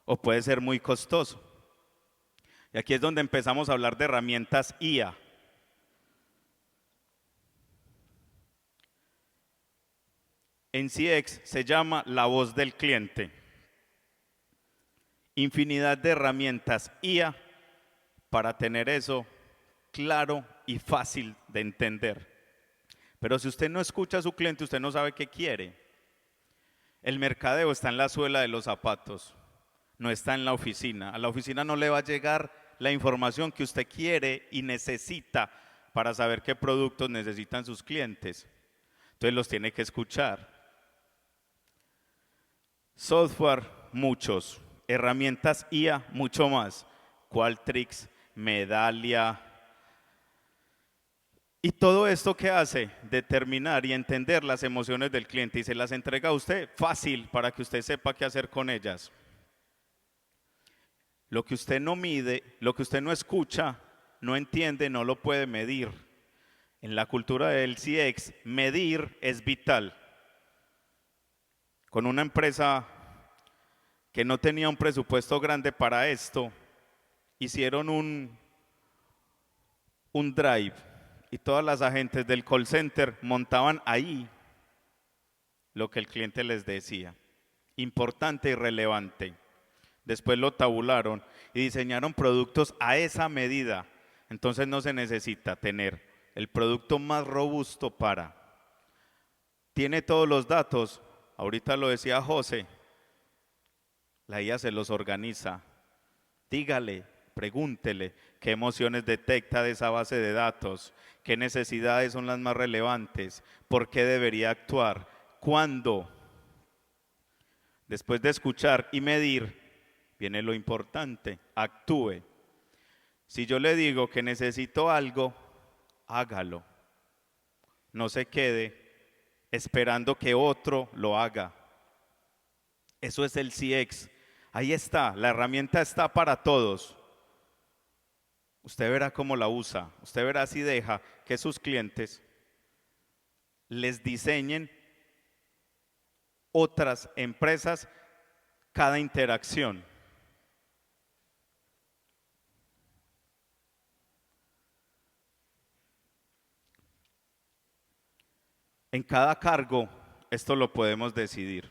[SPEAKER 1] o puede ser muy costoso. Y aquí es donde empezamos a hablar de herramientas IA. En CX se llama la voz del cliente. Infinidad de herramientas IA para tener eso claro y fácil de entender. Pero si usted no escucha a su cliente, usted no sabe qué quiere. El mercadeo está en la suela de los zapatos, no está en la oficina. A la oficina no le va a llegar la información que usted quiere y necesita para saber qué productos necesitan sus clientes. Entonces los tiene que escuchar. Software, muchos. Herramientas IA, mucho más. Qualtrics, Medallia. Y todo esto que hace, determinar y entender las emociones del cliente, y se las entrega a usted fácil para que usted sepa qué hacer con ellas. Lo que usted no mide, lo que usted no escucha, no entiende, no lo puede medir. En la cultura del CX, medir es vital. Con una empresa que no tenía un presupuesto grande para esto, hicieron un drive y todas las agentes del call center montaban ahí lo que el cliente les decía. Importante y relevante. Después lo tabularon y diseñaron productos a esa medida. Entonces no se necesita tener el producto más robusto para. Tiene todos los datos. Ahorita lo decía José. La IA se los organiza. Dígale, pregúntele qué emociones detecta de esa base de datos, qué necesidades son las más relevantes, por qué debería actuar, cuándo. Después de escuchar y medir, viene lo importante, actúe. Si yo le digo que necesito algo, hágalo. No se quede esperando que otro lo haga. Eso es el CX. Ahí está, la herramienta está para todos. Usted verá cómo la usa, usted verá si deja que sus clientes les diseñen otras empresas cada interacción. En cada cargo, esto lo podemos decidir.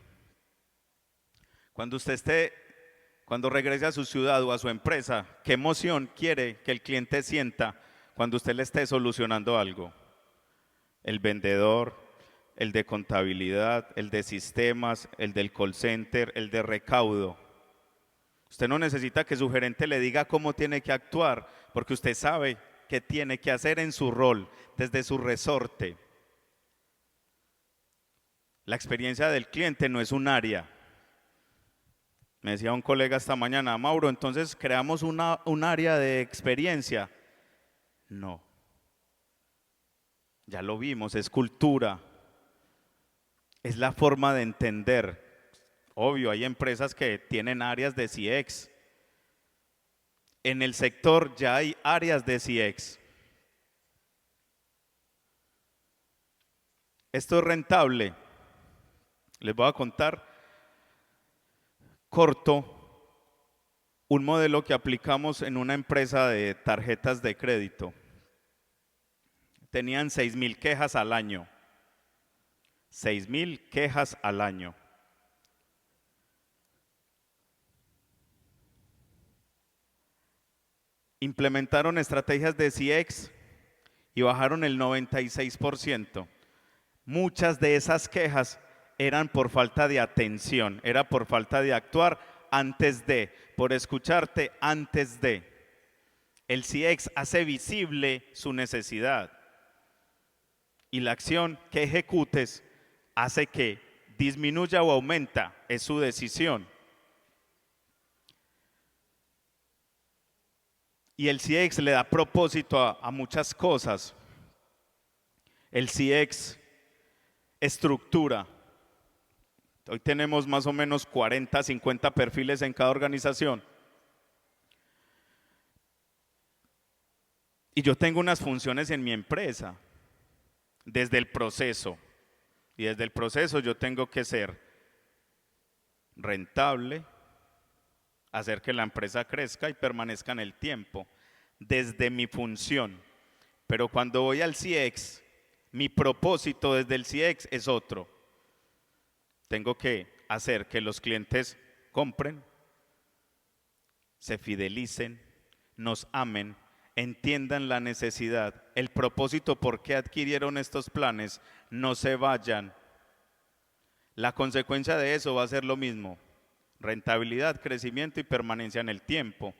[SPEAKER 1] Cuando regrese a su ciudad o a su empresa, ¿qué emoción quiere que el cliente sienta cuando usted le esté solucionando algo? El vendedor, el de contabilidad, el de sistemas, el del call center, el de recaudo. Usted no necesita que su gerente le diga cómo tiene que actuar, porque usted sabe qué tiene que hacer en su rol, desde su resorte. La experiencia del cliente no es un área. Me decía un colega esta mañana, Mauro, entonces creamos un área de experiencia. No. Ya lo vimos, es cultura. Es la forma de entender. Obvio, hay empresas que tienen áreas de CX. En el sector ya hay áreas de CX. Esto es rentable. Les voy a contar corto un modelo que aplicamos en una empresa de tarjetas de crédito. Tenían 6,000 quejas al año. 6,000 quejas al año. Implementaron estrategias de CX y bajaron el 96%. Muchas de esas quejas eran por falta de atención, era por falta de actuar antes de, por escucharte antes de. El CX hace visible su necesidad y la acción que ejecutes hace que disminuya o aumenta, es su decisión. Y el CX le da propósito a muchas cosas. El CX estructura. Hoy tenemos más o menos 40, 50 perfiles en cada organización. Y yo tengo unas funciones en mi empresa, desde el proceso. Y desde el proceso yo tengo que ser rentable, hacer que la empresa crezca y permanezca en el tiempo, desde mi función. Pero cuando voy al CX, mi propósito desde el CX es otro. Tengo que hacer que los clientes compren, se fidelicen, nos amen, entiendan la necesidad, el propósito por qué adquirieron estos planes, no se vayan. La consecuencia de eso va a ser lo mismo: rentabilidad, crecimiento y permanencia en el tiempo.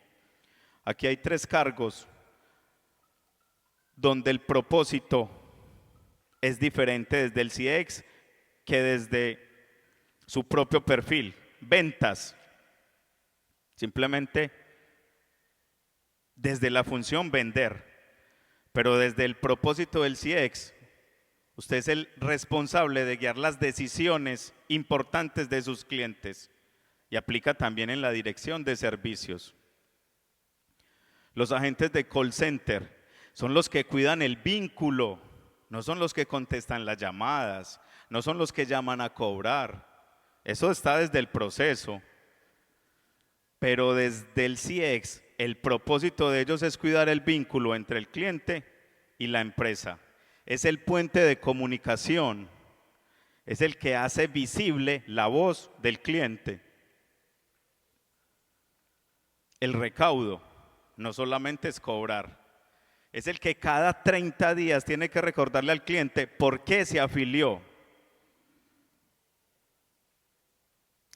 [SPEAKER 1] Aquí hay 3 cargos donde el propósito es diferente desde el CX que desde su propio perfil. Ventas, simplemente desde la función vender, pero desde el propósito del CX, usted es el responsable de guiar las decisiones importantes de sus clientes y aplica también en la dirección de servicios. Los agentes de call center son los que cuidan el vínculo, no son los que contestan las llamadas, no son los que llaman a cobrar. Eso está desde el proceso, pero desde el CX, el propósito de ellos es cuidar el vínculo entre el cliente y la empresa. Es el puente de comunicación, es el que hace visible la voz del cliente. El recaudo no solamente es cobrar, es el que cada 30 días tiene que recordarle al cliente por qué se afilió.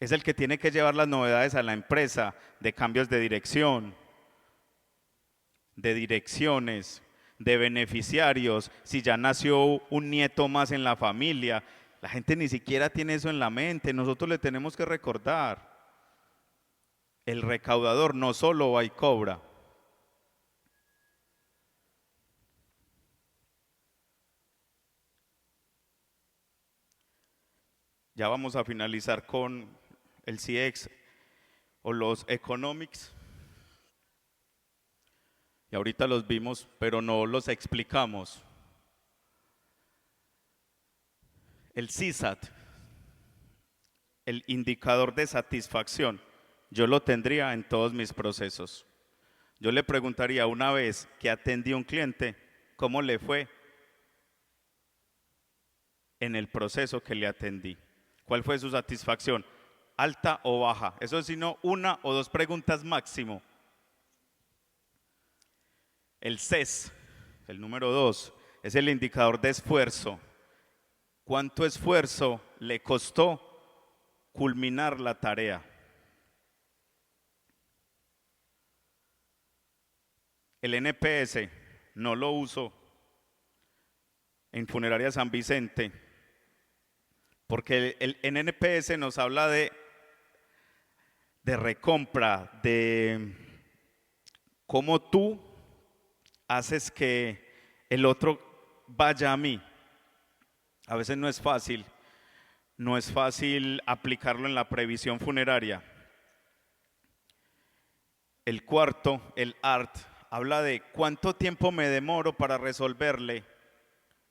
[SPEAKER 1] Es el que tiene que llevar las novedades a la empresa de cambios de dirección, de direcciones, de beneficiarios, si ya nació un nieto más en la familia. La gente ni siquiera tiene eso en la mente, nosotros le tenemos que recordar. el recaudador no solo va y cobra. Ya vamos a finalizar con el CX o los economics. Y ahorita los vimos, pero no los explicamos. El CSAT, el indicador de satisfacción, yo lo tendría en todos mis procesos. Yo le preguntaría una vez que atendí a un cliente, ¿cómo le fue en el proceso que le atendí? ¿Cuál fue su satisfacción? ¿Alta o baja? Eso es sino una o dos preguntas máximo. El CES, el número 2, es el indicador de esfuerzo. ¿Cuánto esfuerzo le costó culminar la tarea? El NPS no lo uso en Funeraria San Vicente, porque el NPS nos habla de recompra, de cómo tú haces que el otro vaya a mí. A veces no es fácil aplicarlo en la previsión funeraria. El cuarto, el ART, habla de cuánto tiempo me demoro para resolverle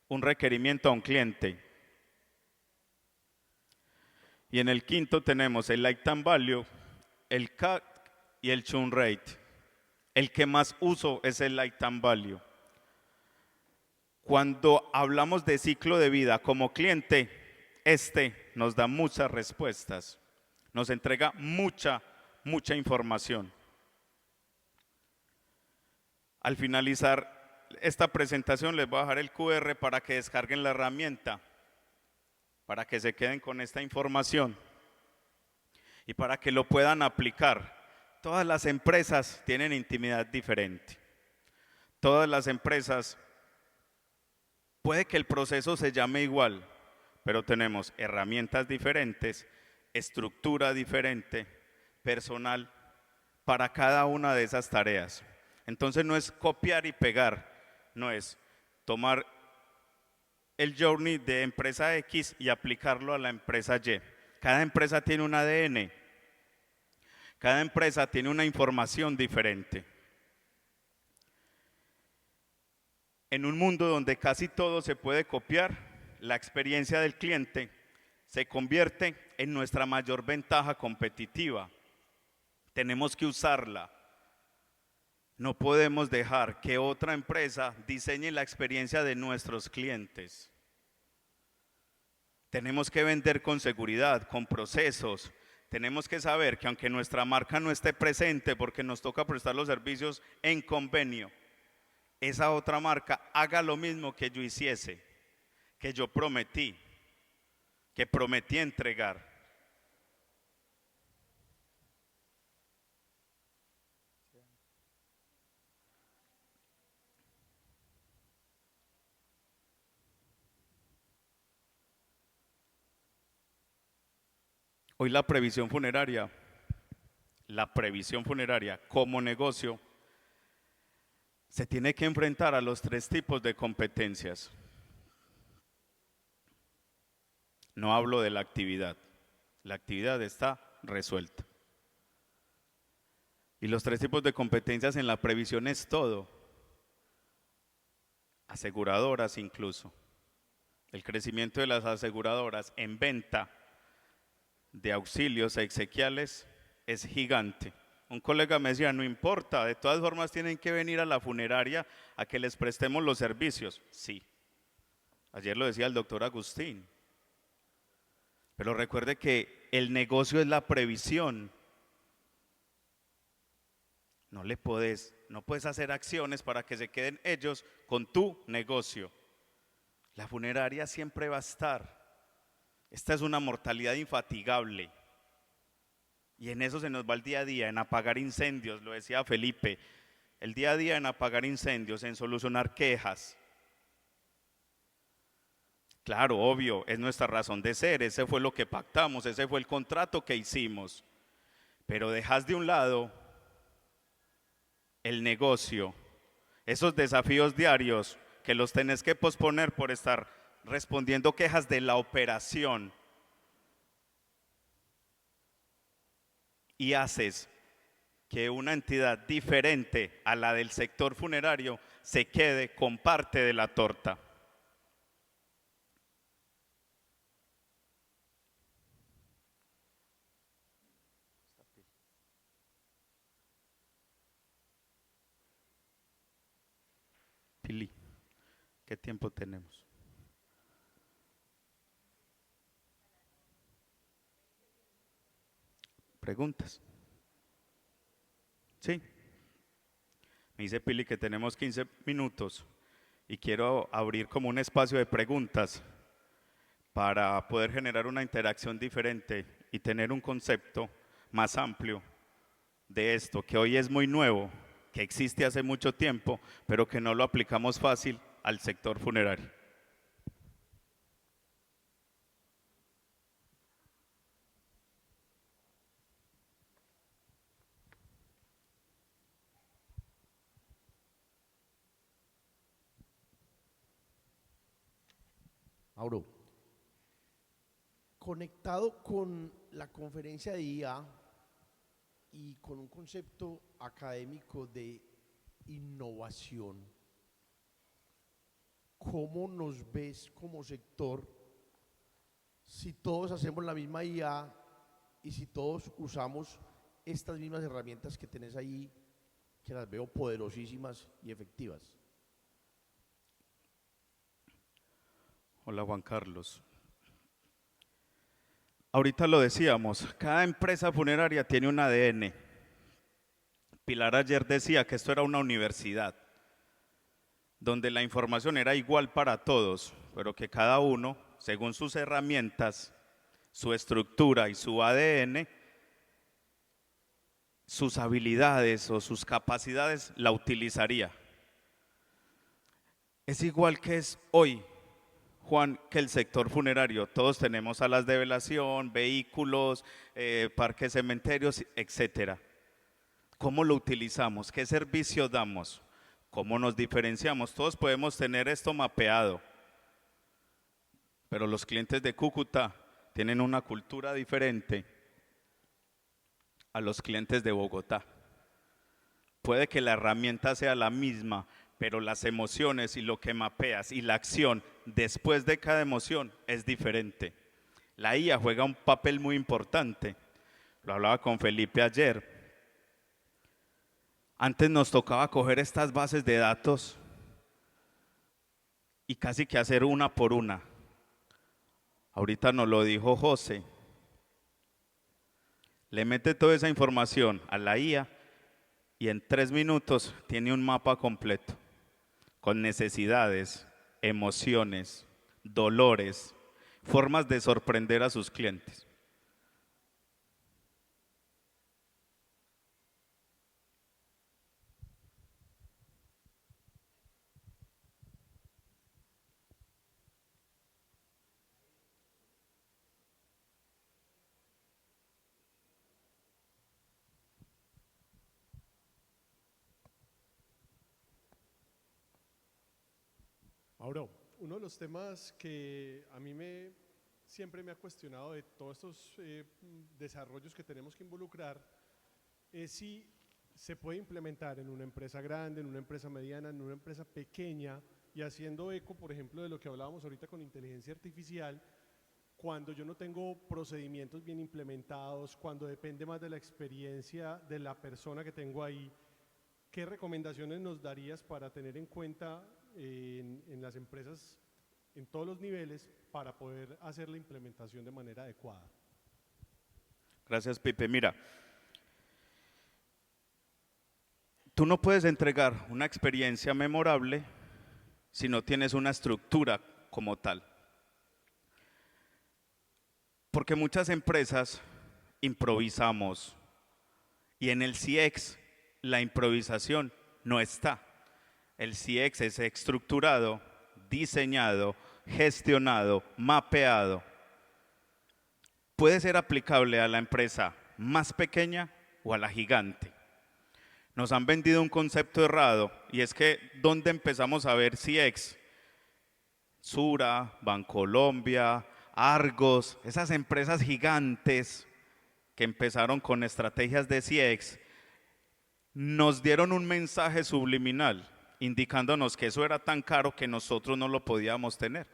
[SPEAKER 1] un requerimiento a un cliente. Y en el quinto tenemos el Lifetime Value, el CAC y el Churn Rate. El que más uso es el Lifetime Value. Cuando hablamos de ciclo de vida como cliente, nos da muchas respuestas, nos entrega mucha información. Al finalizar esta presentación les voy a dejar el QR para que descarguen la herramienta, para que se queden con esta información y para que lo puedan aplicar. Todas las empresas tienen intimidad diferente. Todas las empresas, puede que el proceso se llame igual, pero tenemos herramientas diferentes, estructura diferente, personal para cada una de esas tareas. Entonces no es copiar y pegar, no es tomar el journey de empresa X y aplicarlo a la empresa Y. Cada empresa tiene un ADN, cada empresa tiene una información diferente. En un mundo donde casi todo se puede copiar, la experiencia del cliente se convierte en nuestra mayor ventaja competitiva. Tenemos que usarla. No podemos dejar que otra empresa diseñe la experiencia de nuestros clientes. Tenemos que vender con seguridad, con procesos. Tenemos que saber que aunque nuestra marca no esté presente porque nos toca prestar los servicios en convenio, esa otra marca haga lo mismo que yo hiciese, que yo prometí, que prometí entregar. Hoy la previsión funeraria como negocio se tiene que enfrentar a los 3 tipos de competencias. No hablo de la actividad está resuelta. Y los 3 tipos de competencias en la previsión es todo, aseguradoras incluso. El crecimiento de las aseguradoras en venta de auxilios exequiales es gigante. Un colega me decía, no importa, de todas formas tienen que venir a la funeraria a que les prestemos los servicios. Sí, ayer lo decía el doctor Agustín. Pero recuerde que el negocio es la previsión. No puedes hacer acciones para que se queden ellos con tu negocio. La funeraria siempre va a estar. Esta es una mortalidad infatigable. Y en eso se nos va el día a día, en apagar incendios, lo decía Felipe. El día a día en apagar incendios, en solucionar quejas. Claro, obvio, es nuestra razón de ser, ese fue lo que pactamos, ese fue el contrato que hicimos. pero dejas de un lado el negocio, esos desafíos diarios que los tenés que posponer por estar respondiendo quejas de la operación y haces que una entidad diferente a la del sector funerario se quede con parte de la torta. Pili, ¿qué tiempo tenemos? ¿Preguntas? Sí. Me dice Pili que tenemos 15 minutos y quiero abrir como un espacio de preguntas para poder generar una interacción diferente y tener un concepto más amplio de esto, que hoy es muy nuevo, que existe hace mucho tiempo, pero que no lo aplicamos fácil al sector funerario.
[SPEAKER 2] Mauro, conectado con la conferencia de IA y con un concepto académico de innovación, ¿cómo nos ves como sector si todos hacemos la misma IA y si todos usamos estas mismas herramientas que tenés ahí, que las veo poderosísimas y efectivas?
[SPEAKER 1] Hola Juan Carlos. Ahorita lo decíamos, cada empresa funeraria tiene un ADN. Pilar ayer decía que esto era una universidad, donde la información era igual para todos, pero que cada uno, según sus herramientas, su estructura y su ADN, sus habilidades o sus capacidades la utilizaría. Es igual que es hoy, Juan, que el sector funerario. Todos tenemos salas de velación, vehículos, parques, cementerios, etcétera. ¿Cómo lo utilizamos? ¿Qué servicio damos? ¿Cómo nos diferenciamos? Todos podemos tener esto mapeado, pero los clientes de Cúcuta tienen una cultura diferente a los clientes de Bogotá. Puede que la herramienta sea la misma, pero las emociones y lo que mapeas y la acción después de cada emoción es diferente. La IA juega un papel muy importante. Lo hablaba con Felipe ayer. Antes nos tocaba coger estas bases de datos y casi que hacer una por una. Ahorita nos lo dijo José. Le mete toda esa información a la IA y en 3 minutos tiene un mapa completo con necesidades, emociones, dolores, formas de sorprender a sus clientes.
[SPEAKER 3] Mauro, uno de los temas que a mí siempre me ha cuestionado de todos estos desarrollos que tenemos que involucrar es si se puede implementar en una empresa grande, en una empresa mediana, en una empresa pequeña y haciendo eco, por ejemplo, de lo que hablábamos ahorita con inteligencia artificial, cuando yo no tengo procedimientos bien implementados, cuando depende más de la experiencia de la persona que tengo ahí. ¿Qué recomendaciones nos darías para tener en cuenta en las empresas en todos los niveles para poder hacer la implementación de manera adecuada?
[SPEAKER 1] Gracias, Pipe. Mira, tú no puedes entregar una experiencia memorable si no tienes una estructura como tal. Porque muchas empresas improvisamos y en el CX la improvisación no está. El CX es estructurado, diseñado, gestionado, mapeado. Puede ser aplicable a la empresa más pequeña o a la gigante. Nos han vendido un concepto errado y es que ¿dónde empezamos a ver CX? Sura, Bancolombia, Argos, esas empresas gigantes que empezaron con estrategias de CX, nos dieron un mensaje subliminal indicándonos que eso era tan caro que nosotros no lo podíamos tener.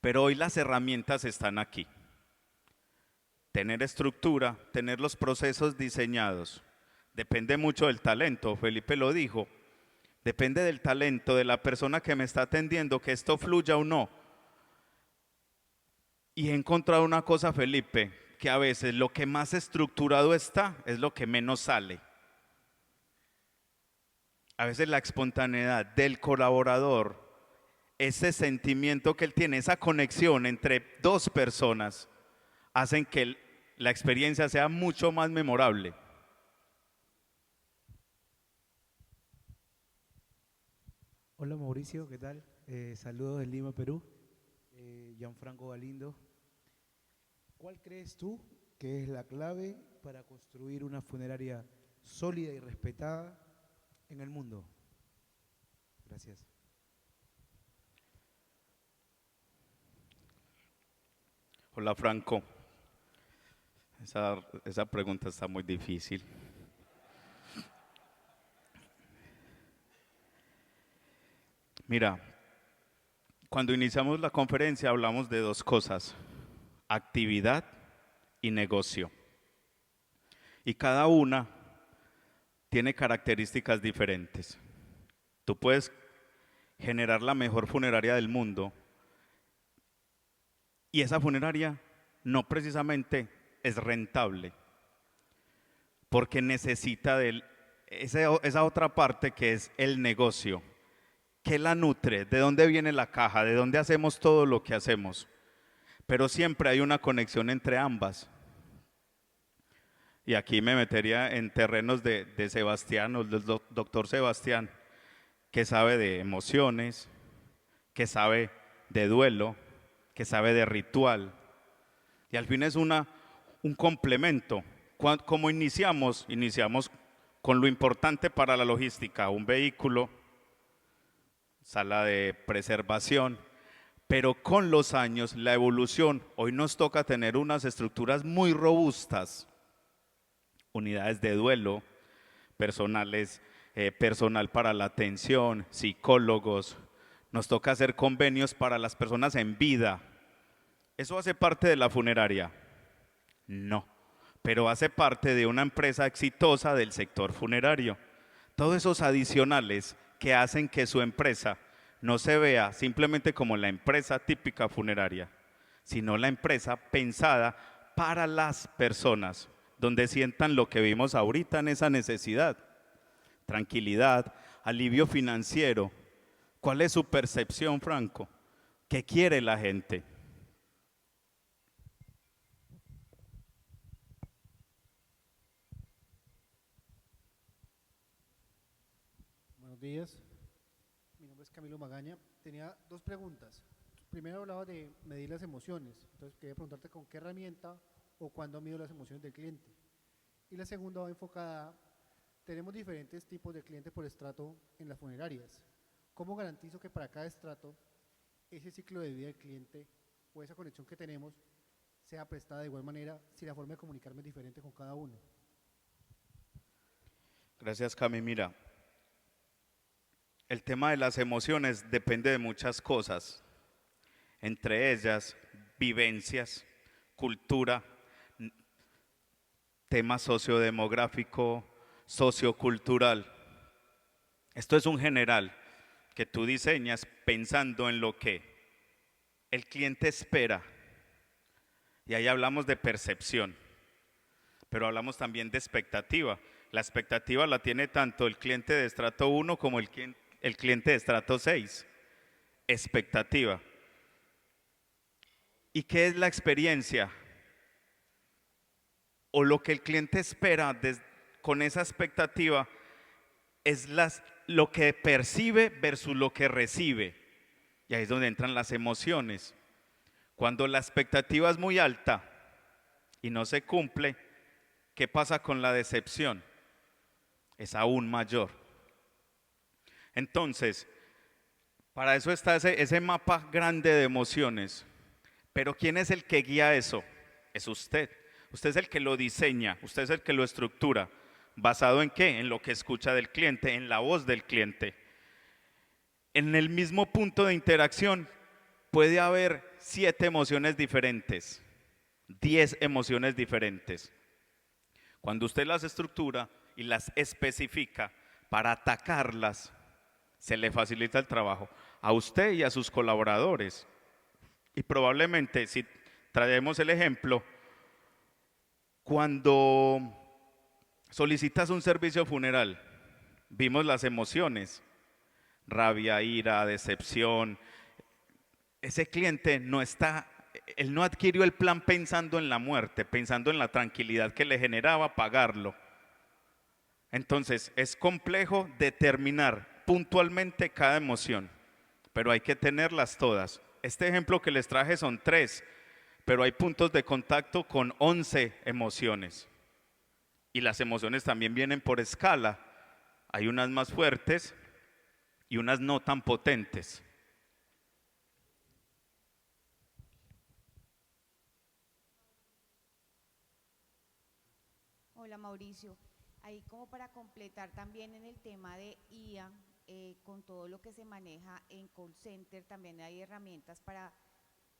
[SPEAKER 1] Pero hoy las herramientas están aquí. Tener estructura, tener los procesos diseñados. Depende mucho del talento, Felipe lo dijo. Depende del talento de la persona que me está atendiendo, que esto fluya o no. Y he encontrado una cosa, Felipe, que a veces lo que más estructurado está es lo que menos sale. A veces la espontaneidad del colaborador, ese sentimiento que él tiene, esa conexión entre dos personas, hacen que la experiencia sea mucho más memorable.
[SPEAKER 4] Hola Mauricio, ¿qué tal? Saludos de Lima, Perú. Gianfranco Galindo. ¿Cuál crees tú que es la clave para construir una funeraria sólida y respetada en el mundo? Gracias.
[SPEAKER 1] Hola Franco, esa pregunta está muy difícil. Mira, cuando iniciamos la conferencia hablamos de dos cosas, actividad y negocio. Y cada una tiene características diferentes. Tú puedes generar la mejor funeraria del mundo y esa funeraria no precisamente es rentable, porque necesita de esa otra parte que es el negocio. ¿Qué la nutre? ¿De dónde viene la caja? ¿De dónde hacemos todo lo que hacemos? Pero siempre hay una conexión entre ambas. Y aquí me metería en terrenos de Sebastián, o del doctor Sebastián, que sabe de emociones, que sabe de duelo, que sabe de ritual. Y al fin es un complemento. ¿Cómo iniciamos? Iniciamos con lo importante para la logística, un vehículo, sala de preservación, pero con los años, la evolución, hoy nos toca tener unas estructuras muy robustas, unidades de duelo, personal para la atención, psicólogos, nos toca hacer convenios para las personas en vida. ¿Eso hace parte de la funeraria? No, pero hace parte de una empresa exitosa del sector funerario. Todos esos adicionales que hacen que su empresa no se vea simplemente como la empresa típica funeraria, sino la empresa pensada para las personas, donde sientan lo que vimos ahorita en esa necesidad, tranquilidad, alivio financiero. ¿Cuál es su percepción, Franco? ¿Qué quiere la gente?
[SPEAKER 5] Buenos días, mi nombre es Camilo Magaña. Tenía dos preguntas. Primero hablaba de medir las emociones, entonces quería preguntarte con qué herramienta o cuándo mido las emociones del cliente. Y la segunda va enfocada, tenemos diferentes tipos de clientes por estrato en las funerarias. ¿Cómo garantizo que para cada estrato ese ciclo de vida del cliente o esa conexión que tenemos sea prestada de igual manera si la forma de comunicarme es diferente con cada uno?
[SPEAKER 1] Gracias, Cami. Mira, el tema de las emociones depende de muchas cosas, entre ellas vivencias, cultura, tema sociodemográfico, sociocultural. Esto es un general que tú diseñas pensando en lo que el cliente espera. Y ahí hablamos de percepción, pero hablamos también de expectativa. La expectativa la tiene tanto el cliente de estrato 1 como el cliente de estrato 6. Expectativa. ¿Y qué es la experiencia? O lo que el cliente espera con esa expectativa es lo que percibe versus lo que recibe. Y ahí es donde entran las emociones. Cuando la expectativa es muy alta y no se cumple, ¿Qué pasa con la decepción? Es aún mayor. Entonces, para eso está ese mapa grande de emociones. Pero ¿quién es el que guía eso? Es usted. Usted es el que lo diseña, usted es el que lo estructura. ¿Basado en qué? En lo que escucha del cliente, en la voz del cliente. En el mismo punto de interacción puede haber 7 emociones diferentes, 10 emociones diferentes. Cuando usted las estructura y las especifica para atacarlas, se le facilita el trabajo a usted y a sus colaboradores. Y probablemente, si traemos el ejemplo, cuando solicitas un servicio funeral, vimos las emociones, rabia, ira, decepción. Ese cliente él no adquirió el plan pensando en la muerte, pensando en la tranquilidad que le generaba pagarlo. Entonces, es complejo determinar puntualmente cada emoción, pero hay que tenerlas todas. Este ejemplo que les traje son 3, pero hay puntos de contacto con 11 emociones. Y las emociones también vienen por escala. Hay unas más fuertes y unas no tan potentes.
[SPEAKER 6] Hola Mauricio, ahí como para completar también en el tema de IA, con todo lo que se maneja en call center, también hay herramientas para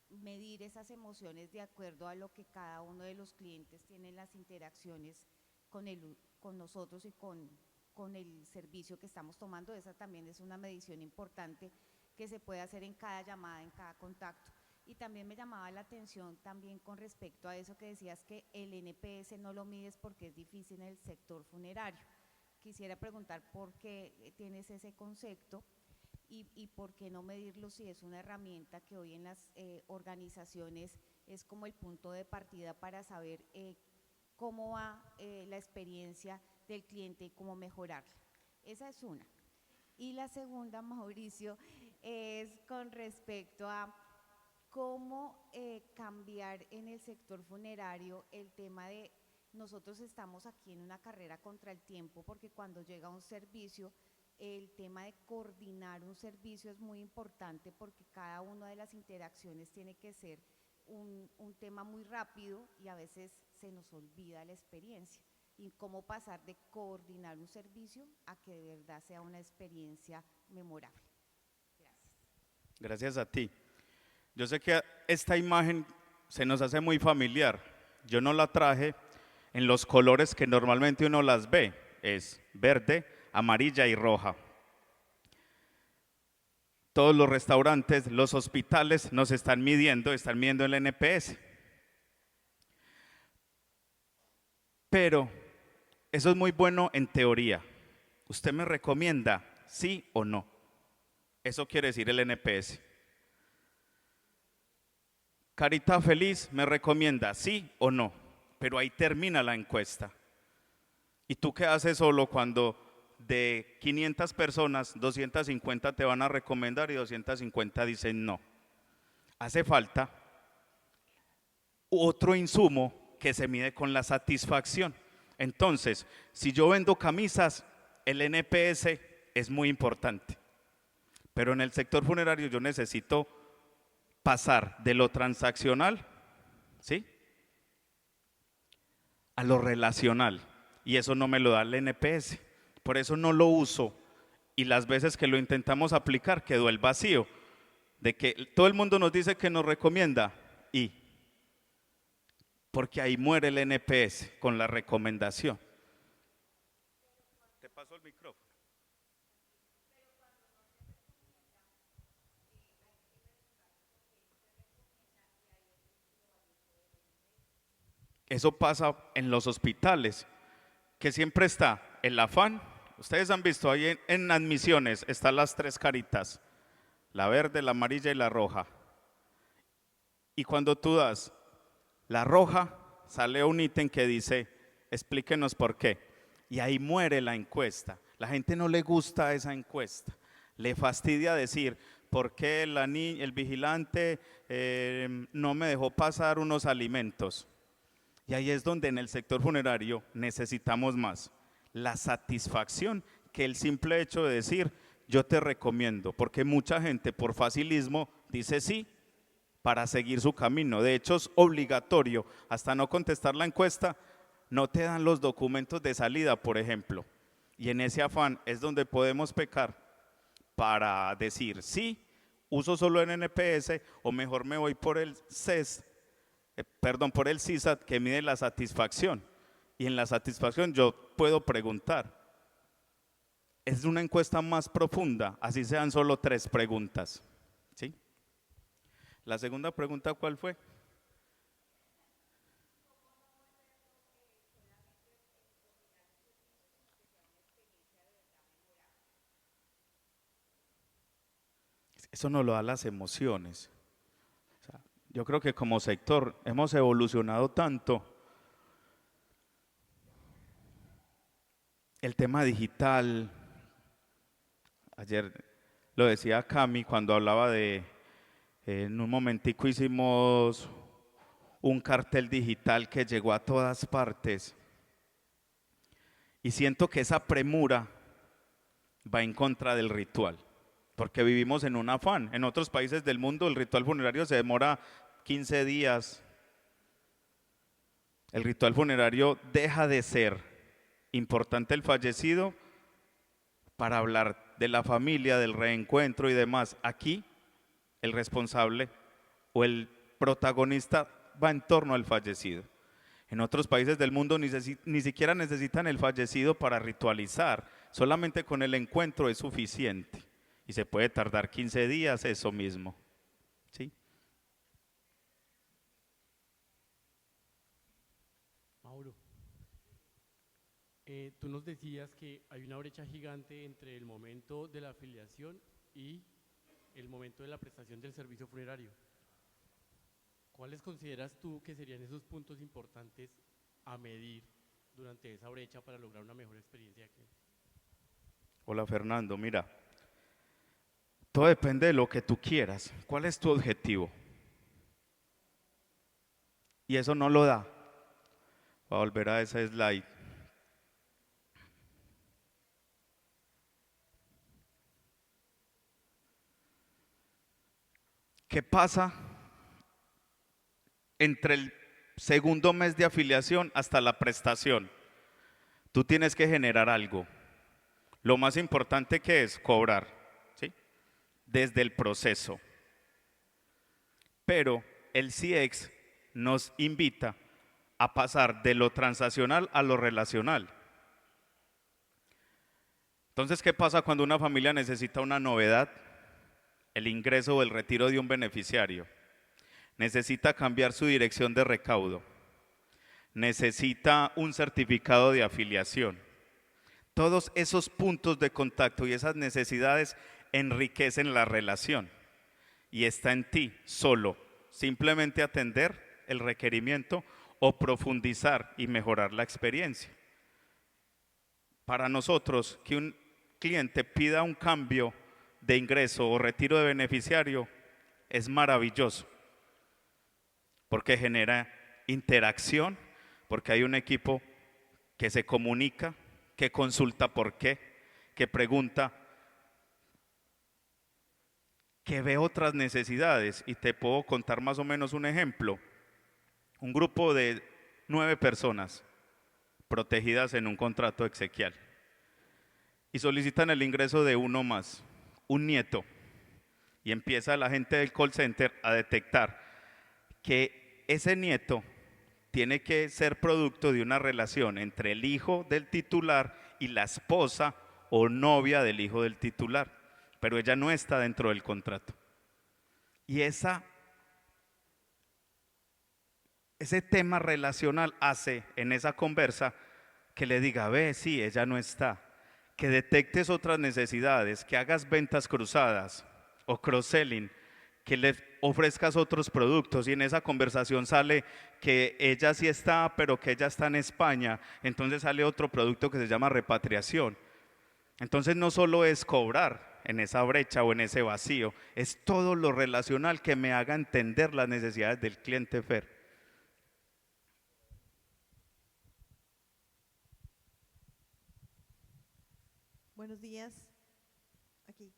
[SPEAKER 6] medir esas emociones de acuerdo a lo que cada uno de los clientes tiene en las interacciones con nosotros y con el servicio que estamos tomando. Esa también es una medición importante que se puede hacer en cada llamada, en cada contacto. Y también me llamaba la atención también con respecto a eso que decías, que el NPS no lo mides porque es difícil en el sector funerario. Quisiera preguntar por qué tienes ese concepto y por qué no medirlo si es una herramienta que hoy en las organizaciones es como el punto de partida para saber cómo va la experiencia del cliente y cómo mejorarla. Esa es una. Y la segunda, Mauricio, es con respecto a cómo cambiar en el sector funerario el tema de nosotros estamos aquí en una carrera contra el tiempo, porque cuando llega un servicio, el tema de coordinar un servicio es muy importante porque cada una de las interacciones tiene que ser un tema muy rápido y a veces se nos olvida la experiencia. Y cómo pasar de coordinar un servicio a que de verdad sea una experiencia memorable. Gracias.
[SPEAKER 1] Gracias a ti. Yo sé que esta imagen se nos hace muy familiar. Yo no la traje en los colores que normalmente uno las ve. Es verde, amarilla y roja. Todos los restaurantes, los hospitales nos están midiendo el NPS. Pero eso es muy bueno en teoría. ¿Usted me recomienda sí o no? Eso quiere decir el NPS. Carita Feliz me recomienda sí o no, pero ahí termina la encuesta. ¿Y tú qué haces solo cuando de 500 personas, 250 te van a recomendar y 250 dicen no? Hace falta otro insumo que se mide con la satisfacción. Entonces, si yo vendo camisas, el NPS es muy importante. Pero en el sector funerario yo necesito pasar de lo transaccional, ¿sí?, a lo relacional. Y eso no me lo da el NPS. Por eso no lo uso. Y las veces que lo intentamos aplicar quedó el vacío de que todo el mundo nos dice que nos recomienda y porque ahí muere el NPS con la recomendación. Te paso el micrófono. Eso pasa en los hospitales, que siempre está el afán. Ustedes han visto ahí en admisiones, están las 3 caritas, la verde, la amarilla y la roja. Y cuando tú das la roja, sale un ítem que dice, explíquenos por qué. Y ahí muere la encuesta. La gente no le gusta esa encuesta. Le fastidia decir, ¿por qué el vigilante no me dejó pasar unos alimentos? Y ahí es donde en el sector funerario necesitamos más la satisfacción que el simple hecho de decir yo te recomiendo, porque mucha gente por facilismo dice sí para seguir su camino. De hecho es obligatorio, hasta no contestar la encuesta, no te dan los documentos de salida, por ejemplo. Y en ese afán es donde podemos pecar para decir sí, uso solo el NPS o mejor me voy por el por el CISAT que mide la satisfacción. Y en la satisfacción yo puedo preguntar. Es una encuesta más profunda, así sean solo 3 preguntas. ¿Sí? La segunda pregunta, ¿cuál fue? Eso nos lo da las emociones. O sea, yo creo que como sector hemos evolucionado tanto. El tema digital, ayer lo decía Cami cuando hablaba de, en un momentico hicimos un cartel digital que llegó a todas partes y siento que esa premura va en contra del ritual, porque vivimos en un afán. En otros países del mundo el ritual funerario se demora 15 días. El ritual funerario deja de ser importante el fallecido para hablar de la familia, del reencuentro y demás. Aquí el responsable o el protagonista va en torno al fallecido. En otros países del mundo ni siquiera necesitan el fallecido para ritualizar, solamente con el encuentro es suficiente y se puede tardar 15 días eso mismo. ¿Sí?
[SPEAKER 7] Mauro, tú nos decías que hay una brecha gigante entre el momento de la afiliación y el momento de la prestación del servicio funerario. ¿Cuáles consideras tú que serían esos puntos importantes a medir durante esa brecha para lograr una mejor experiencia de cliente?
[SPEAKER 1] Hola Fernando, mira, todo depende de lo que tú quieras. ¿Cuál es tu objetivo? Y eso no lo da. Voy a volver a esa slide. ¿Qué pasa entre el segundo mes de afiliación hasta la prestación? Tú tienes que generar algo. Lo más importante que es cobrar, ¿sí? Desde el proceso. Pero el CIEX nos invita a pasar de lo transaccional a lo relacional. Entonces, ¿qué pasa cuando una familia necesita una novedad? El ingreso o el retiro de un beneficiario. Necesita cambiar su dirección de recaudo. Necesita un certificado de afiliación. Todos esos puntos de contacto y esas necesidades enriquecen la relación. Y está en ti solo, simplemente atender el requerimiento o profundizar y mejorar la experiencia. Para nosotros, que un cliente pida un cambio de ingreso o retiro de beneficiario es maravilloso, porque genera interacción, porque hay un equipo que se comunica, que consulta por qué, que pregunta, que ve otras necesidades. Y te puedo contar más o menos un ejemplo. Un grupo de 9 personas protegidas en un contrato exequial y solicitan el ingreso de uno más, un nieto, y empieza la gente del call center a detectar que ese nieto tiene que ser producto de una relación entre el hijo del titular y la esposa o novia del hijo del titular, pero ella no está dentro del contrato. Y ese tema relacional hace en esa conversa que le diga, ve, sí, ella no está, que detectes otras necesidades, que hagas ventas cruzadas o cross-selling, que le ofrezcas otros productos, y en esa conversación sale que ella sí está, pero que ella está en España, entonces sale otro producto que se llama repatriación. Entonces no solo es cobrar en esa brecha o en ese vacío, es todo lo relacional que me haga entender las necesidades del cliente, Fer.
[SPEAKER 8] Buenos días. Aquí.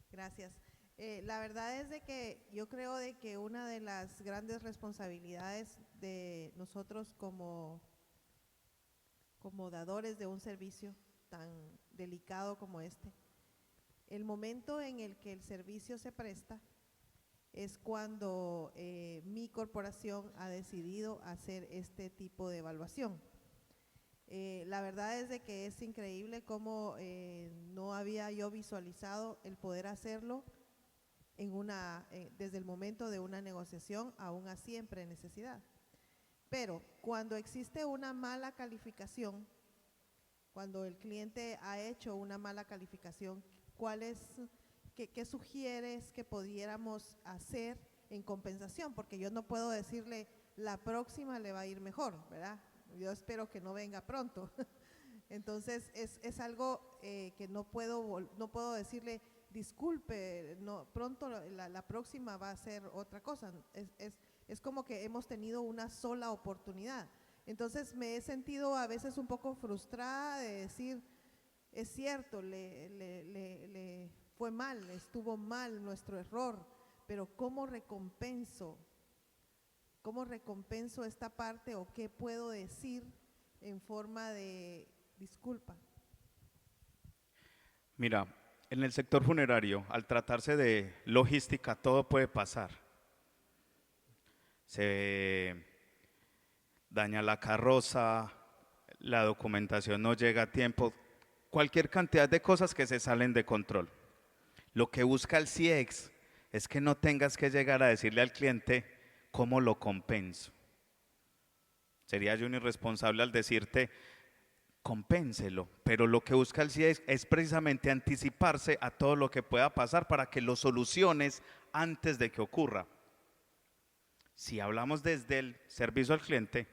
[SPEAKER 8] Gracias. La verdad es de que yo creo de que una de las grandes responsabilidades de nosotros como dadores de un servicio tan delicado como este, el momento en el que el servicio se presta es cuando mi corporación ha decidido hacer este tipo de evaluación. La verdad es de que es increíble cómo no había yo visualizado el poder hacerlo desde el momento de una negociación, aún así en prenecesidad. Pero cuando existe una mala calificación, cuando el cliente ha hecho una mala calificación, ¿qué sugieres que pudiéramos hacer en compensación? Porque yo no puedo decirle la próxima le va a ir mejor, ¿verdad? Yo espero que no venga pronto. Entonces es algo que no puedo decirle disculpe, no, pronto la próxima va a ser otra cosa. Es como que hemos tenido una sola oportunidad. Entonces me he sentido a veces un poco frustrada de decir, es cierto, le fue mal, estuvo mal nuestro error, pero ¿cómo recompenso esta parte o qué puedo decir en forma de disculpa?
[SPEAKER 1] Mira, en el sector funerario, al tratarse de logística, todo puede pasar. Se daña la carroza, la documentación no llega a tiempo, cualquier cantidad de cosas que se salen de control. Lo que busca el CIEX es que no tengas que llegar a decirle al cliente cómo lo compenso. Sería yo un irresponsable al decirte compénselo, pero lo que busca el CIEX es precisamente anticiparse a todo lo que pueda pasar para que lo soluciones antes de que ocurra. Si hablamos desde el servicio al cliente,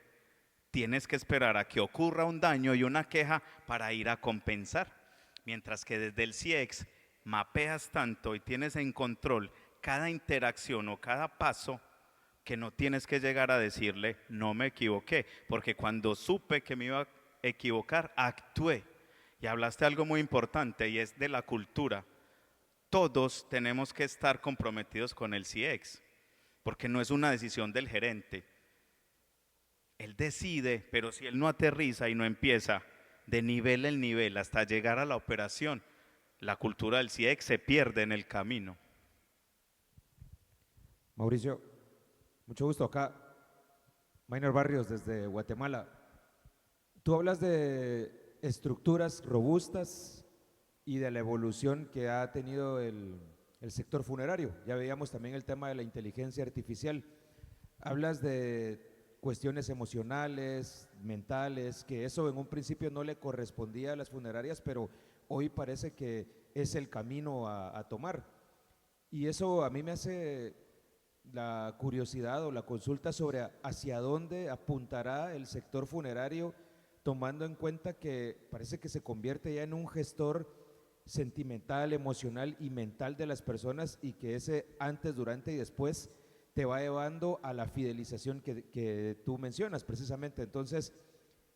[SPEAKER 1] tienes que esperar a que ocurra un daño y una queja para ir a compensar, mientras que desde el CIEX mapeas tanto y tienes en control cada interacción o cada paso que no tienes que llegar a decirle no me equivoqué, porque cuando supe que me iba a equivocar, actué. Y hablaste algo muy importante y es de la cultura. Todos tenemos que estar comprometidos con el CIEX, porque no es una decisión del gerente. Él decide, pero si él no aterriza y no empieza de nivel en nivel hasta llegar a la operación, la cultura del CIEX se pierde en el camino.
[SPEAKER 9] Mauricio, mucho gusto. Acá, Maynor Barrios desde Guatemala. Tú hablas de estructuras robustas y de la evolución que ha tenido el sector funerario. Ya veíamos también el tema de la inteligencia artificial. Hablas de cuestiones emocionales, mentales, que eso en un principio no le correspondía a las funerarias, pero hoy parece que es el camino a tomar. Y eso a mí me hace la curiosidad o la consulta sobre hacia dónde apuntará el sector funerario, tomando en cuenta que parece que se convierte ya en un gestor sentimental, emocional y mental de las personas, y que ese antes, durante y después te va llevando a la fidelización que tú mencionas precisamente. Entonces,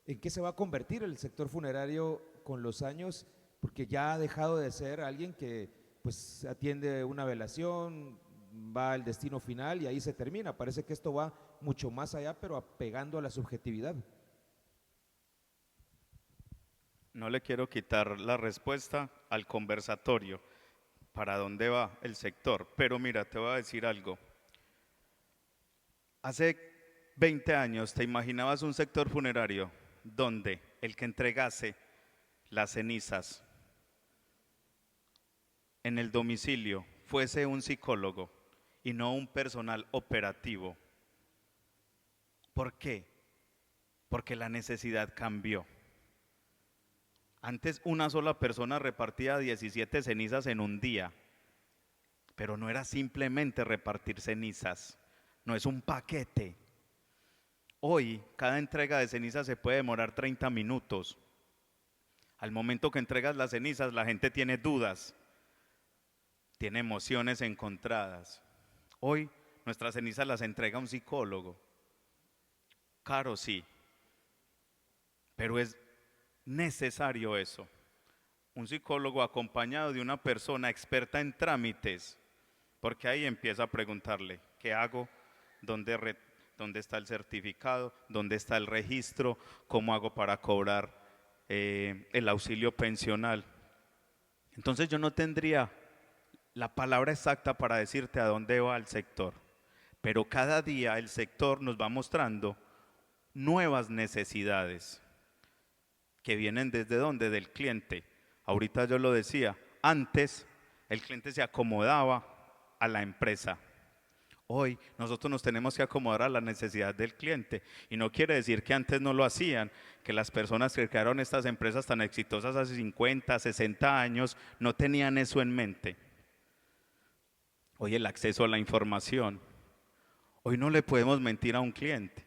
[SPEAKER 9] ¿en qué se va a convertir el sector funerario con los años? Porque ya ha dejado de ser alguien que pues atiende una velación, va al destino final y ahí se termina. Parece que esto va mucho más allá, pero apegando a la subjetividad.
[SPEAKER 1] No le quiero quitar la respuesta al conversatorio, para dónde va el sector, pero mira, te voy a decir algo. Hace 20 años, ¿te imaginabas un sector funerario donde el que entregase las cenizas en el domicilio fuese un psicólogo y no un personal operativo? ¿Por qué? Porque la necesidad cambió. Antes una sola persona repartía 17 cenizas en un día, pero no era simplemente repartir cenizas, no es un paquete. Hoy cada entrega de cenizas se puede demorar 30 minutos. Al momento que entregas las cenizas, la gente tiene dudas, tiene emociones encontradas. Hoy nuestras cenizas las entrega un psicólogo. Caro sí, pero es necesario eso. un psicólogo acompañado de una persona experta en trámites, porque ahí empieza a preguntarle, ¿qué hago? ¿Dónde está el certificado? ¿Dónde está el registro? ¿Cómo hago para cobrar el auxilio pensional? Entonces yo no tendría la palabra exacta para decirte a dónde va el sector, pero cada día el sector nos va mostrando nuevas necesidades que vienen desde dónde, del cliente. Ahorita yo lo decía, antes el cliente se acomodaba a la empresa. Hoy nosotros nos tenemos que acomodar a la necesidad del cliente y no quiere decir que antes no lo hacían, que las personas que crearon estas empresas tan exitosas hace 50, 60 años no tenían eso en mente. Hoy el acceso a la información, hoy no le podemos mentir a un cliente.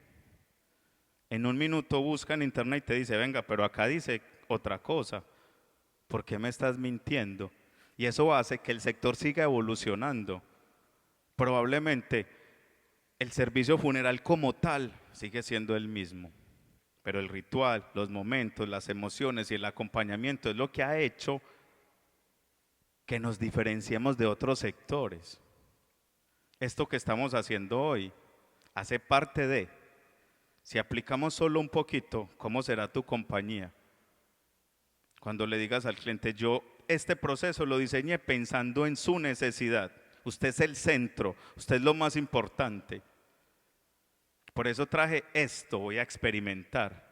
[SPEAKER 1] En un minuto busca en internet y te dice, venga, pero acá dice otra cosa, ¿por qué me estás mintiendo? Y eso hace que el sector siga evolucionando. Probablemente el servicio funeral como tal sigue siendo el mismo, pero el ritual, los momentos, las emociones y el acompañamiento es lo que ha hecho que nos diferenciemos de otros sectores. Esto que estamos haciendo hoy hace parte de, si aplicamos solo un poquito, ¿cómo será tu compañía? Cuando le digas al cliente, yo este proceso lo diseñé pensando en su necesidad. Usted es el centro, usted es lo más importante. Por eso traje esto, voy a experimentar.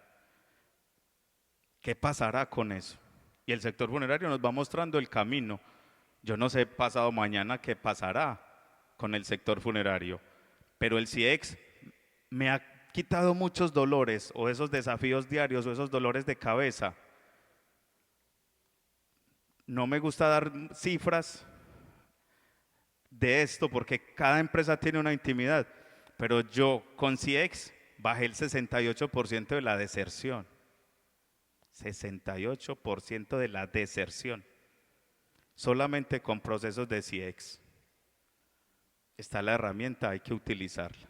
[SPEAKER 1] ¿Qué pasará con eso? Y el sector funerario nos va mostrando el camino. Yo no sé pasado mañana qué pasará con el sector funerario, pero el CIEX me ha quitado muchos dolores o esos desafíos diarios o esos dolores de cabeza. No me gusta dar cifras de esto porque cada empresa tiene una intimidad, pero yo con CIEX bajé el 68% de la deserción. 68% de la deserción. Solamente con procesos de CIEX. Está la herramienta, hay que utilizarla.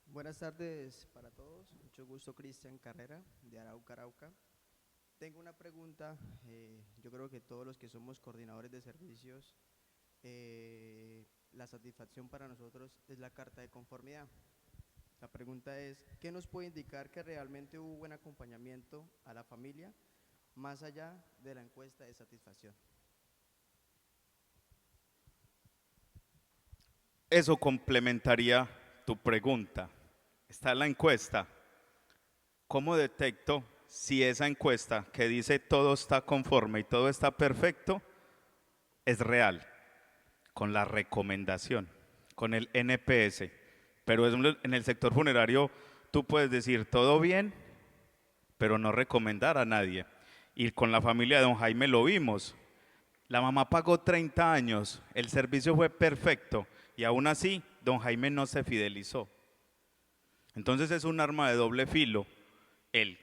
[SPEAKER 10] Buenas tardes para todos. Mucho gusto, Cristian Carrera, de Arauca, Arauca. Tengo una pregunta. Yo creo que todos los que somos coordinadores de servicios, la satisfacción para nosotros es la carta de conformidad. La pregunta es, ¿qué nos puede indicar que realmente hubo buen acompañamiento a la familia más allá de la encuesta de satisfacción?
[SPEAKER 1] Eso complementaría tu pregunta. Está la encuesta. ¿Cómo detecto si esa encuesta que dice todo está conforme y todo está perfecto es real? Con la recomendación, con el NPS. Pero en el sector funerario tú puedes decir todo bien, pero no recomendar a nadie. Y con la familia de don Jaime lo vimos. La mamá pagó 30 años, el servicio fue perfecto y aún así don Jaime no se fidelizó. Entonces es un arma de doble filo el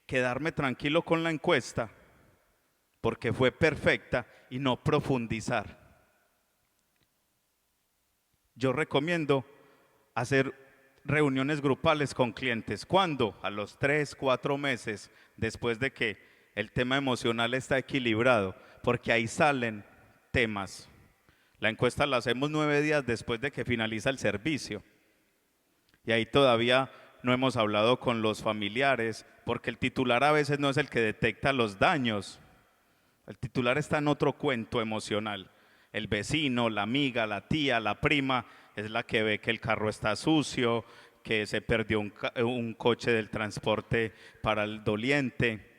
[SPEAKER 1] quedarme tranquilo con la encuesta porque fue perfecta y no profundizar. Yo recomiendo hacer reuniones grupales con clientes. ¿Cuándo? A los 3, 4 meses después de que el tema emocional está equilibrado, porque ahí salen temas. La encuesta la hacemos 9 días después de que finaliza el servicio. Y ahí todavía no hemos hablado con los familiares, porque el titular a veces no es el que detecta los daños. El titular está en otro cuento emocional. El vecino, la amiga, la tía, la prima es la que ve que el carro está sucio, que se perdió un coche del transporte para el doliente.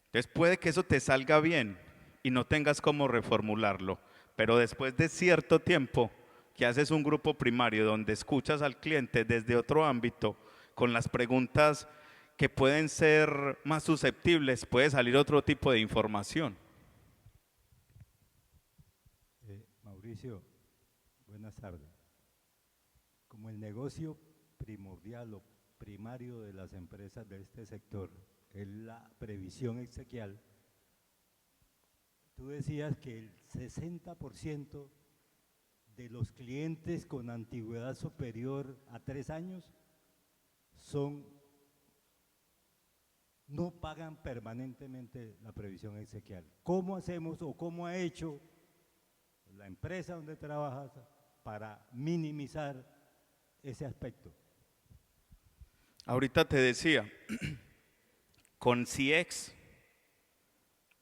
[SPEAKER 1] Entonces puede que eso te salga bien y no tengas cómo reformularlo, pero después de cierto tiempo que haces un grupo primario donde escuchas al cliente desde otro ámbito, con las preguntas que pueden ser más susceptibles, puede salir otro tipo de información.
[SPEAKER 11] Mauricio, buenas tardes. Como el negocio primordial o primario de las empresas de este sector es la previsión exequial, tú decías que el 60% de los clientes con antigüedad superior a 3 años son no pagan permanentemente la previsión exequial. ¿Cómo hacemos o cómo ha hecho la empresa donde trabajas para minimizar ese aspecto?
[SPEAKER 1] Ahorita te decía, con CIEX,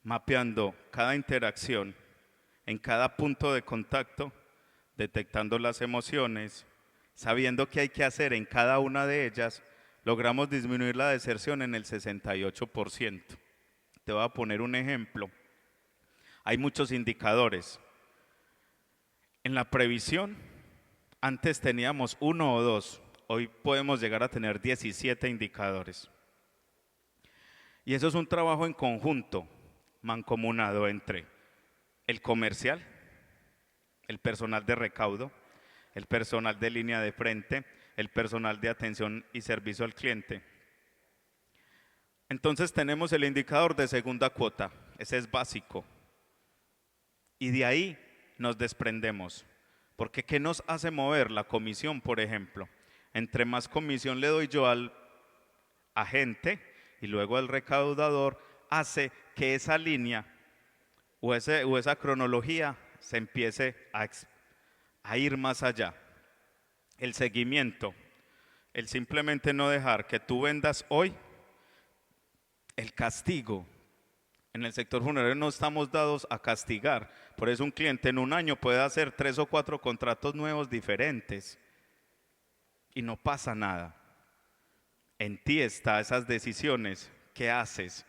[SPEAKER 1] mapeando cada interacción en cada punto de contacto, detectando las emociones, sabiendo qué hay que hacer en cada una de ellas, logramos disminuir la deserción en el 68%. Te voy a poner un ejemplo. Hay muchos indicadores. En la previsión, antes teníamos 1 o 2, hoy podemos llegar a tener 17 indicadores. Y eso es un trabajo en conjunto, mancomunado entre el comercial, el personal de recaudo, el personal de línea de frente, el personal de atención y servicio al cliente. Entonces tenemos el indicador de segunda cuota, ese es básico. Y de ahí nos desprendemos. Porque ¿qué nos hace mover? La comisión, por ejemplo. Entre más comisión le doy yo al agente y luego al recaudador, hace que esa línea o esa cronología se empiece a ir más allá. El seguimiento, el simplemente no dejar que tú vendas hoy, el castigo. En el sector funerario no estamos dados a castigar, por eso un cliente en un año puede hacer 3 o 4 contratos nuevos diferentes y no pasa nada. En ti están esas decisiones, ¿qué haces?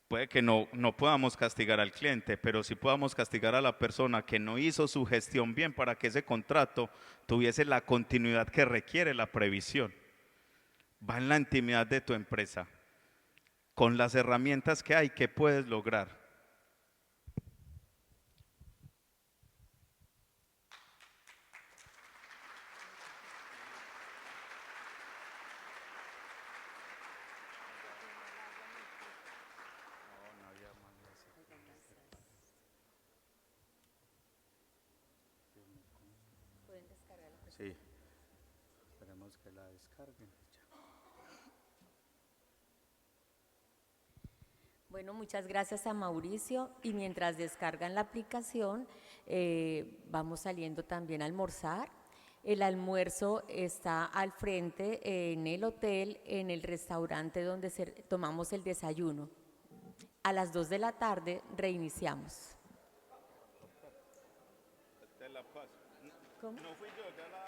[SPEAKER 1] Puede que no podamos castigar al cliente, pero sí podamos castigar a la persona que no hizo su gestión bien para que ese contrato tuviese la continuidad que requiere la previsión. Va en la intimidad de tu empresa. Con las herramientas que hay, ¿qué puedes lograr? Sí.
[SPEAKER 12] Esperemos que la descarguen.
[SPEAKER 13] Bueno, muchas gracias a Mauricio, y mientras descargan la aplicación vamos saliendo también a almorzar. El almuerzo está al frente en el hotel, en el restaurante donde tomamos el desayuno. A las 2 de la tarde reiniciamos.
[SPEAKER 1] Te la paso.
[SPEAKER 13] ¿Cómo?
[SPEAKER 1] No fui yo, ya la